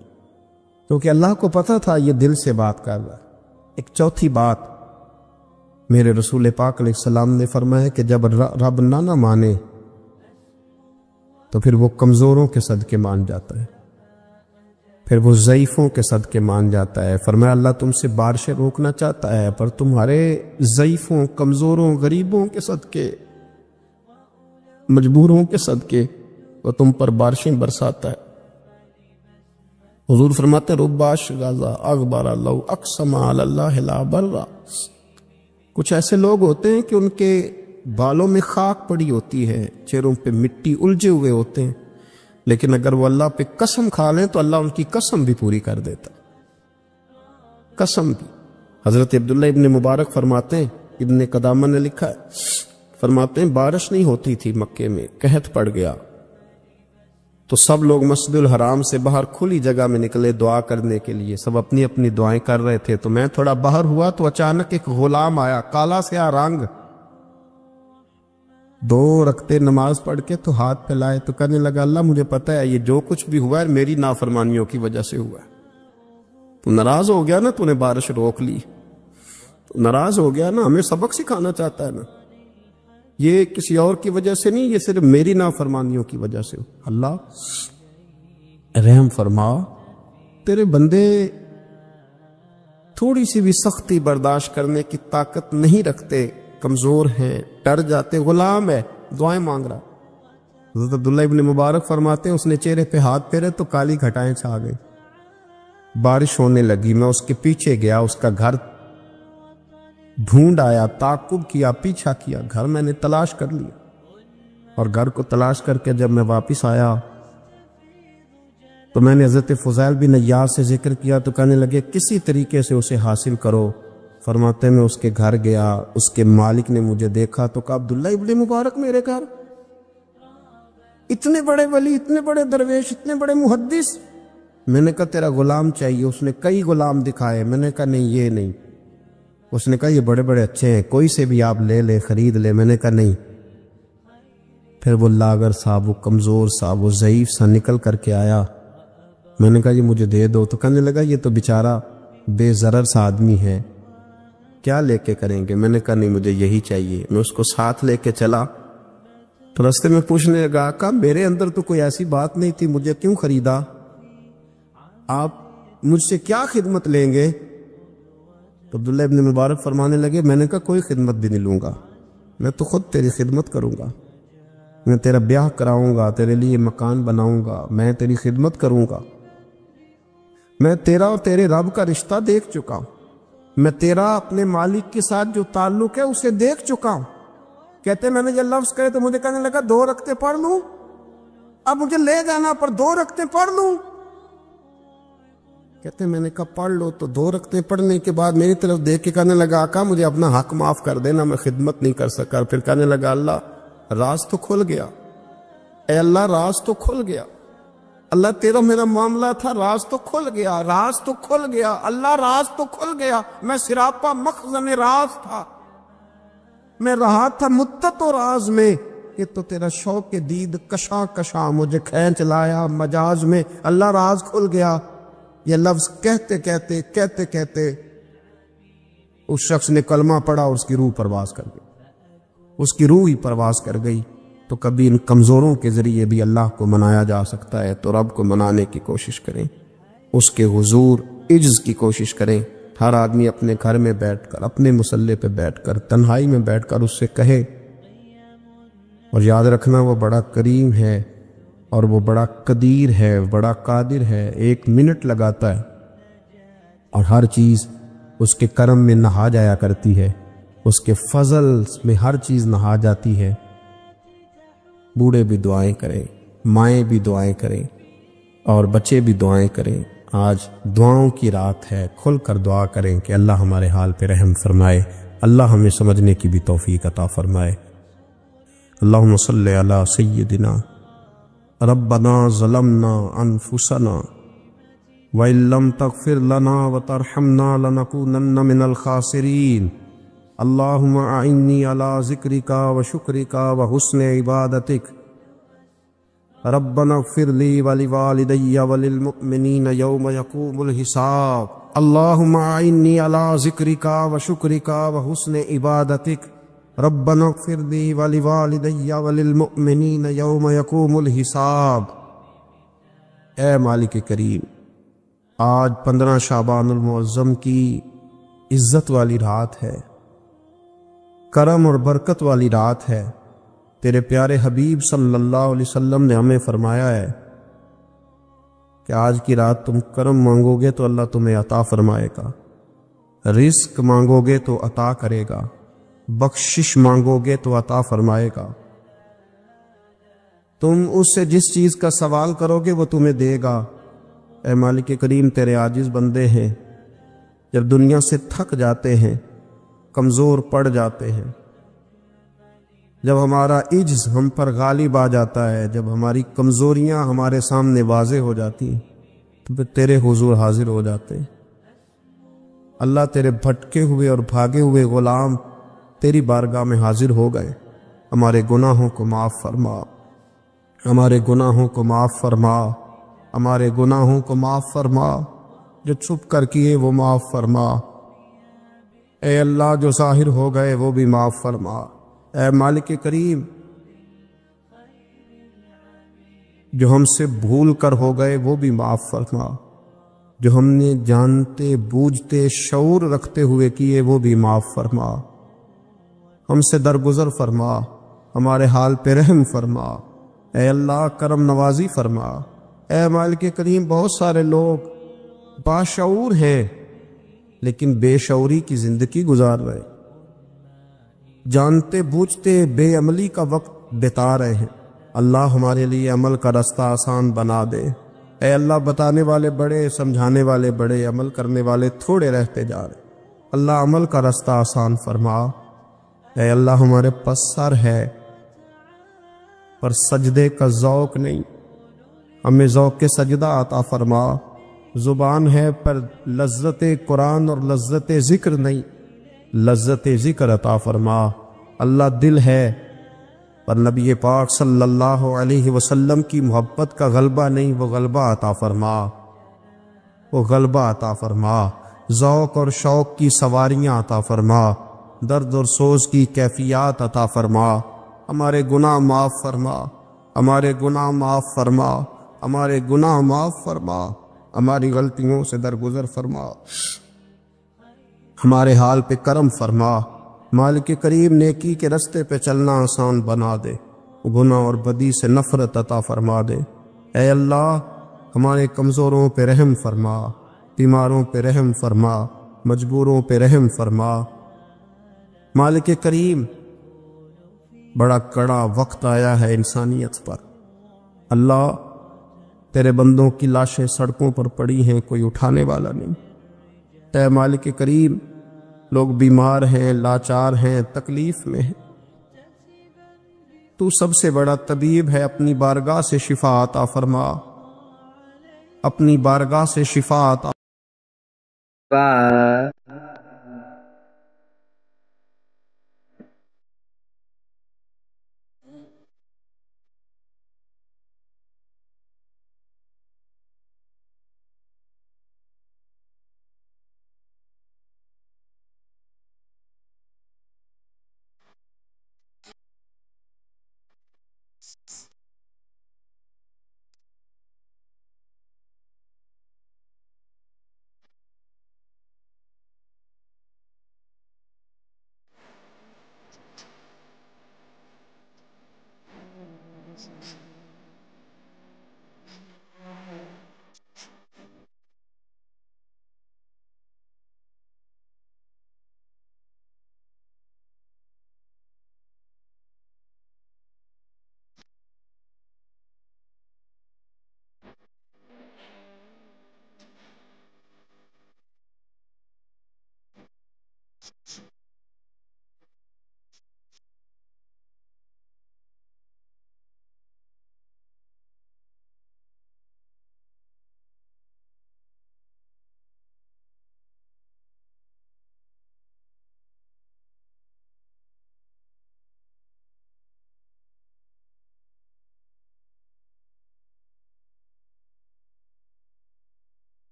کیونکہ اللہ کو پتا تھا یہ دل سے بات کر رہا ہے. ایک چوتھی بات، میرے رسول پاک علیہ السلام نے فرمایا کہ جب رب نہ مانے تو پھر وہ کمزوروں کے صدقے مان جاتا ہے، پھر وہ ضعیفوں کے صدقے مان جاتا ہے. فرمایا اللہ تم سے بارشیں روکنا چاہتا ہے پر تمہارے ضعیفوں، کمزوروں، غریبوں کے صدقے، مجبوروں کے صدقے وہ تم پر بارشیں برساتا ہے. حضور فرماتے رباش غازہ اغبر لو اقسم علی اللہ لا برا. کچھ ایسے لوگ ہوتے ہیں کہ ان کے بالوں میں خاک پڑی ہوتی ہے، چہروں پہ مٹی الجھے ہوئے ہوتے ہیں، لیکن اگر وہ اللہ پہ قسم کھا لیں تو اللہ ان کی قسم بھی پوری کر دیتا، قسم بھی. حضرت عبداللہ ابن مبارک فرماتے ہیں، ابن قدامہ نے لکھا ہے، فرماتے ہیں بارش نہیں ہوتی تھی مکے میں، قحط پڑ گیا تو سب لوگ مسجد الحرام سے باہر کھلی جگہ میں نکلے دعا کرنے کے لیے، سب اپنی اپنی دعائیں کر رہے تھے. تو میں تھوڑا باہر ہوا تو اچانک ایک غلام آیا، کالا سیاہ رنگ، 2 رکعتیں نماز پڑھ کے تو ہاتھ پھیلائے تو کہنے لگا اللہ مجھے پتہ ہے یہ جو کچھ بھی ہوا ہے میری نافرمانیوں کی وجہ سے ہوا ہے. تو ناراض ہو گیا نا، تو نے بارش روک لی، تو ناراض ہو گیا نا، ہمیں سبق سکھانا چاہتا ہے نا، یہ کسی اور کی وجہ سے نہیں، یہ صرف میری نافرمانیوں کی وجہ سے. اللہ رحم فرما، تیرے بندے تھوڑی سی بھی سختی برداشت کرنے کی طاقت نہیں رکھتے، کمزور ہیں، ڈر جاتے. غلام ہے، دعائیں مانگ رہا. حضرت عبداللہ ابن مبارک فرماتے ہیں اس نے چہرے پہ ہاتھ پھیرے تو کالی گھٹائیں چھا گئی، بارش ہونے لگی. میں اس کے پیچھے گیا، اس کا گھر ڈھونڈ آیا، تعقب کیا، پیچھا کیا، گھر میں نے تلاش کر لیا، اور گھر کو تلاش کر کے جب میں واپس آیا تو میں نے حضرت فضیل بن عیاض سے ذکر کیا تو کہنے لگے کسی طریقے سے اسے حاصل کرو. فرماتے میں اس کے گھر گیا، اس کے مالک نے مجھے دیکھا تو کہا عبداللہ ابن مبارک میرے گھر، اتنے بڑے ولی، اتنے بڑے درویش، اتنے بڑے محدث. میں نے کہا تیرا غلام چاہیے. اس نے کئی غلام دکھائے، میں نے کہا نہیں یہ نہیں. اس نے کہا یہ بڑے بڑے اچھے ہیں، کوئی سے بھی آپ لے لے، خرید لے. میں نے کہا نہیں. پھر وہ لاغر صاحب، وہ کمزور صاحب، وہ ضعیف سا نکل کر کے آیا. میں نے کہا یہ مجھے دے دو. تو کہنے لگا یہ تو بیچارہ بے ضرر سا آدمی ہے، کیا لے کے کریں گے. میں نے کہا نہیں مجھے یہی چاہیے. میں اس کو ساتھ لے کے چلا تو رستے میں پوچھنے لگا کہ میرے اندر تو کوئی ایسی بات نہیں تھی، مجھے کیوں خریدا؟ آپ مجھ سے کیا خدمت لیں گے؟ تو عبداللہ ابن مبارک فرمانے لگے میں نے کہا کوئی خدمت بھی نہیں لوں گا، میں تو خود تیری خدمت کروں گا، میں تیرا بیاہ کراؤں گا، تیرے لیے مکان بناؤں گا، میں تیری خدمت کروں گا، میں تیرا اور تیرے رب کا رشتہ دیکھ چکا ہوں، میں تیرا اپنے مالک کے ساتھ جو تعلق ہے اسے دیکھ چکا ہوں۔ کہتے میں نے یہ لفظ کہے تو مجھے کہنے لگا 2 رکعتیں پڑھ لوں، اب مجھے لے جانا پر 2 رکعتیں پڑھ لوں۔ کہتے میں نے کہا پڑھ لو، تو 2 رکعتیں پڑھنے کے بعد میری طرف دیکھ کے کہنے لگا آقا مجھے اپنا حق معاف کر دینا، میں خدمت نہیں کر سکا۔ پھر کہنے لگا اللہ راز تو کھل گیا، اے اللہ راز تو کھل گیا، اللہ تیرا میرا معاملہ تھا، راز تو کھل گیا، راز تو کھل گیا، اللہ راز تو کھل گیا، میں سراپا مخزن راز تھا، میں رہا تھا مدت و راز میں، یہ تو تیرا شوق دید کشاں کشاں مجھے کھینچ لایا مجاز میں، اللہ راز کھل گیا۔ یہ لفظ کہتے کہتے کہتے کہتے اس شخص نے کلمہ پڑھا اور اس کی روح پرواز کر گئی، اس کی روح ہی پرواز کر گئی۔ تو کبھی ان کمزوروں کے ذریعے بھی اللہ کو منایا جا سکتا ہے، تو رب کو منانے کی کوشش کریں، اس کے حضور عجز کی کوشش کریں۔ ہر آدمی اپنے گھر میں بیٹھ کر، اپنے مصلے پہ بیٹھ کر، تنہائی میں بیٹھ کر اس سے کہے، اور یاد رکھنا وہ بڑا کریم ہے اور وہ بڑا قدیر ہے، بڑا قادر ہے، 1 منٹ لگاتا ہے اور ہر چیز اس کے کرم میں نہا جایا کرتی ہے، اس کے فضل میں ہر چیز نہا جاتی ہے۔ بوڑھے بھی دعائیں کریں، مائیں بھی دعائیں کریں اور بچے بھی دعائیں کریں۔ آج دعاؤں کی رات ہے، کھل کر دعا کریں کہ اللہ ہمارے حال پہ رحم فرمائے، اللہ ہمیں سمجھنے کی بھی توفیق عطا فرمائے۔ اللہم صلی علی سیدنا ربنا ظلمنا انفسنا وَإِن لَّمْ تَغْفِرْ لَنَا وَتَرْحَمْنَا لَنَكُونَنَّ مِنَ الْخَاسِرِينَ اللهم أعني على ذكرك وشكرك وحسن عبادتك ربنا اغفر لي ولوالدي وللمؤمنين يوم يقوم الحساب اللهم أعني على ذكرك وشكرك وحسن عبادتك ربنا اغفر لي ولوالدي وللمؤمنين يوم يقوم الحساب۔ اے مالک کریم، آج 15 شعبان المعظم کی عزت والی رات ہے، کرم اور برکت والی رات ہے۔ تیرے پیارے حبیب صلی اللہ علیہ وسلم نے ہمیں فرمایا ہے کہ آج کی رات تم کرم مانگو گے تو اللہ تمہیں عطا فرمائے گا، رزق مانگو گے تو عطا کرے گا، بخشش مانگو گے تو عطا فرمائے گا۔ تم اس سے جس چیز کا سوال کرو گے وہ تمہیں دے گا۔ اے مالک کریم، تیرے عاجز بندے ہیں، جب دنیا سے تھک جاتے ہیں، کمزور پڑ جاتے ہیں، جب ہمارا عجز ہم پر غالب آ جاتا ہے، جب ہماری کمزوریاں ہمارے سامنے واضح ہو جاتی ہیں، تو پھر تیرے حضور حاضر ہو جاتے ہیں۔ اللہ، تیرے بھٹکے ہوئے اور بھاگے ہوئے غلام تیری بارگاہ میں حاضر ہو گئے، ہمارے گناہوں کو معاف فرما، ہمارے گناہوں کو معاف فرما، ہمارے گناہوں کو معاف فرما، جو چھپ کر کیے وہ معاف فرما۔ اے اللہ، جو ظاہر ہو گئے وہ بھی معاف فرما۔ اے مالک کریم، جو ہم سے بھول کر ہو گئے وہ بھی معاف فرما، جو ہم نے جانتے بوجھتے شعور رکھتے ہوئے کیے وہ بھی معاف فرما۔ ہم سے درگزر فرما، ہمارے حال پہ رحم فرما۔ اے اللہ، کرم نوازی فرما۔ اے مالک کریم، بہت سارے لوگ باشعور ہیں لیکن بے شعوری کی زندگی گزار رہے، جانتے بوجھتے بے عملی کا وقت بتا رہے ہیں۔ اللہ، ہمارے لیے عمل کا رستہ آسان بنا دے۔ اے اللہ، بتانے والے بڑے، سمجھانے والے بڑے، عمل کرنے والے تھوڑے رہتے جا رہے۔ اللہ، عمل کا رستہ آسان فرما۔ اے اللہ، ہمارے پاس سر ہے پر سجدے کا ذوق نہیں، ہمیں ذوق کے سجدہ عطا فرما۔ زبان ہے پر لذت قرآن اور لذت ذکر نہیں، لذت ذکر عطا فرما۔ اللہ، دل ہے پر نبی پاک صلی اللہ علیہ وسلم کی محبت کا غلبہ نہیں، وہ غلبہ عطا فرما، وہ غلبہ عطا فرما۔ ذوق اور شوق کی سواریاں عطا فرما، درد اور سوز کی کیفیات عطا فرما۔ ہمارے گناہ معاف فرما، ہمارے گناہ معاف فرما، ہمارے گناہ معاف فرما، ہماری غلطیوں سے درگزر فرما۔ ہمارے حال پہ کرم فرما۔ مالک کریم نیکی کے رستے پہ چلنا آسان بنا دے، گناہ اور بدی سے نفرت عطا فرما دے۔ اے اللہ ہمارے کمزوروں پہ رحم فرما، بیماروں پہ رحم فرما، مجبوروں پہ رحم فرما۔ مالک کریم بڑا کڑا وقت آیا ہے انسانیت پر۔ اللہ تیرے بندوں کی لاشیں سڑکوں پر پڑی ہیں، کوئی اٹھانے والا نہیں۔ اے مالک کریم لوگ بیمار ہیں، لاچار ہیں، تکلیف میں ہیں، تو سب سے بڑا طبیب ہے، اپنی بارگاہ سے شفا عطا فرما، اپنی بارگاہ سے شفا عطا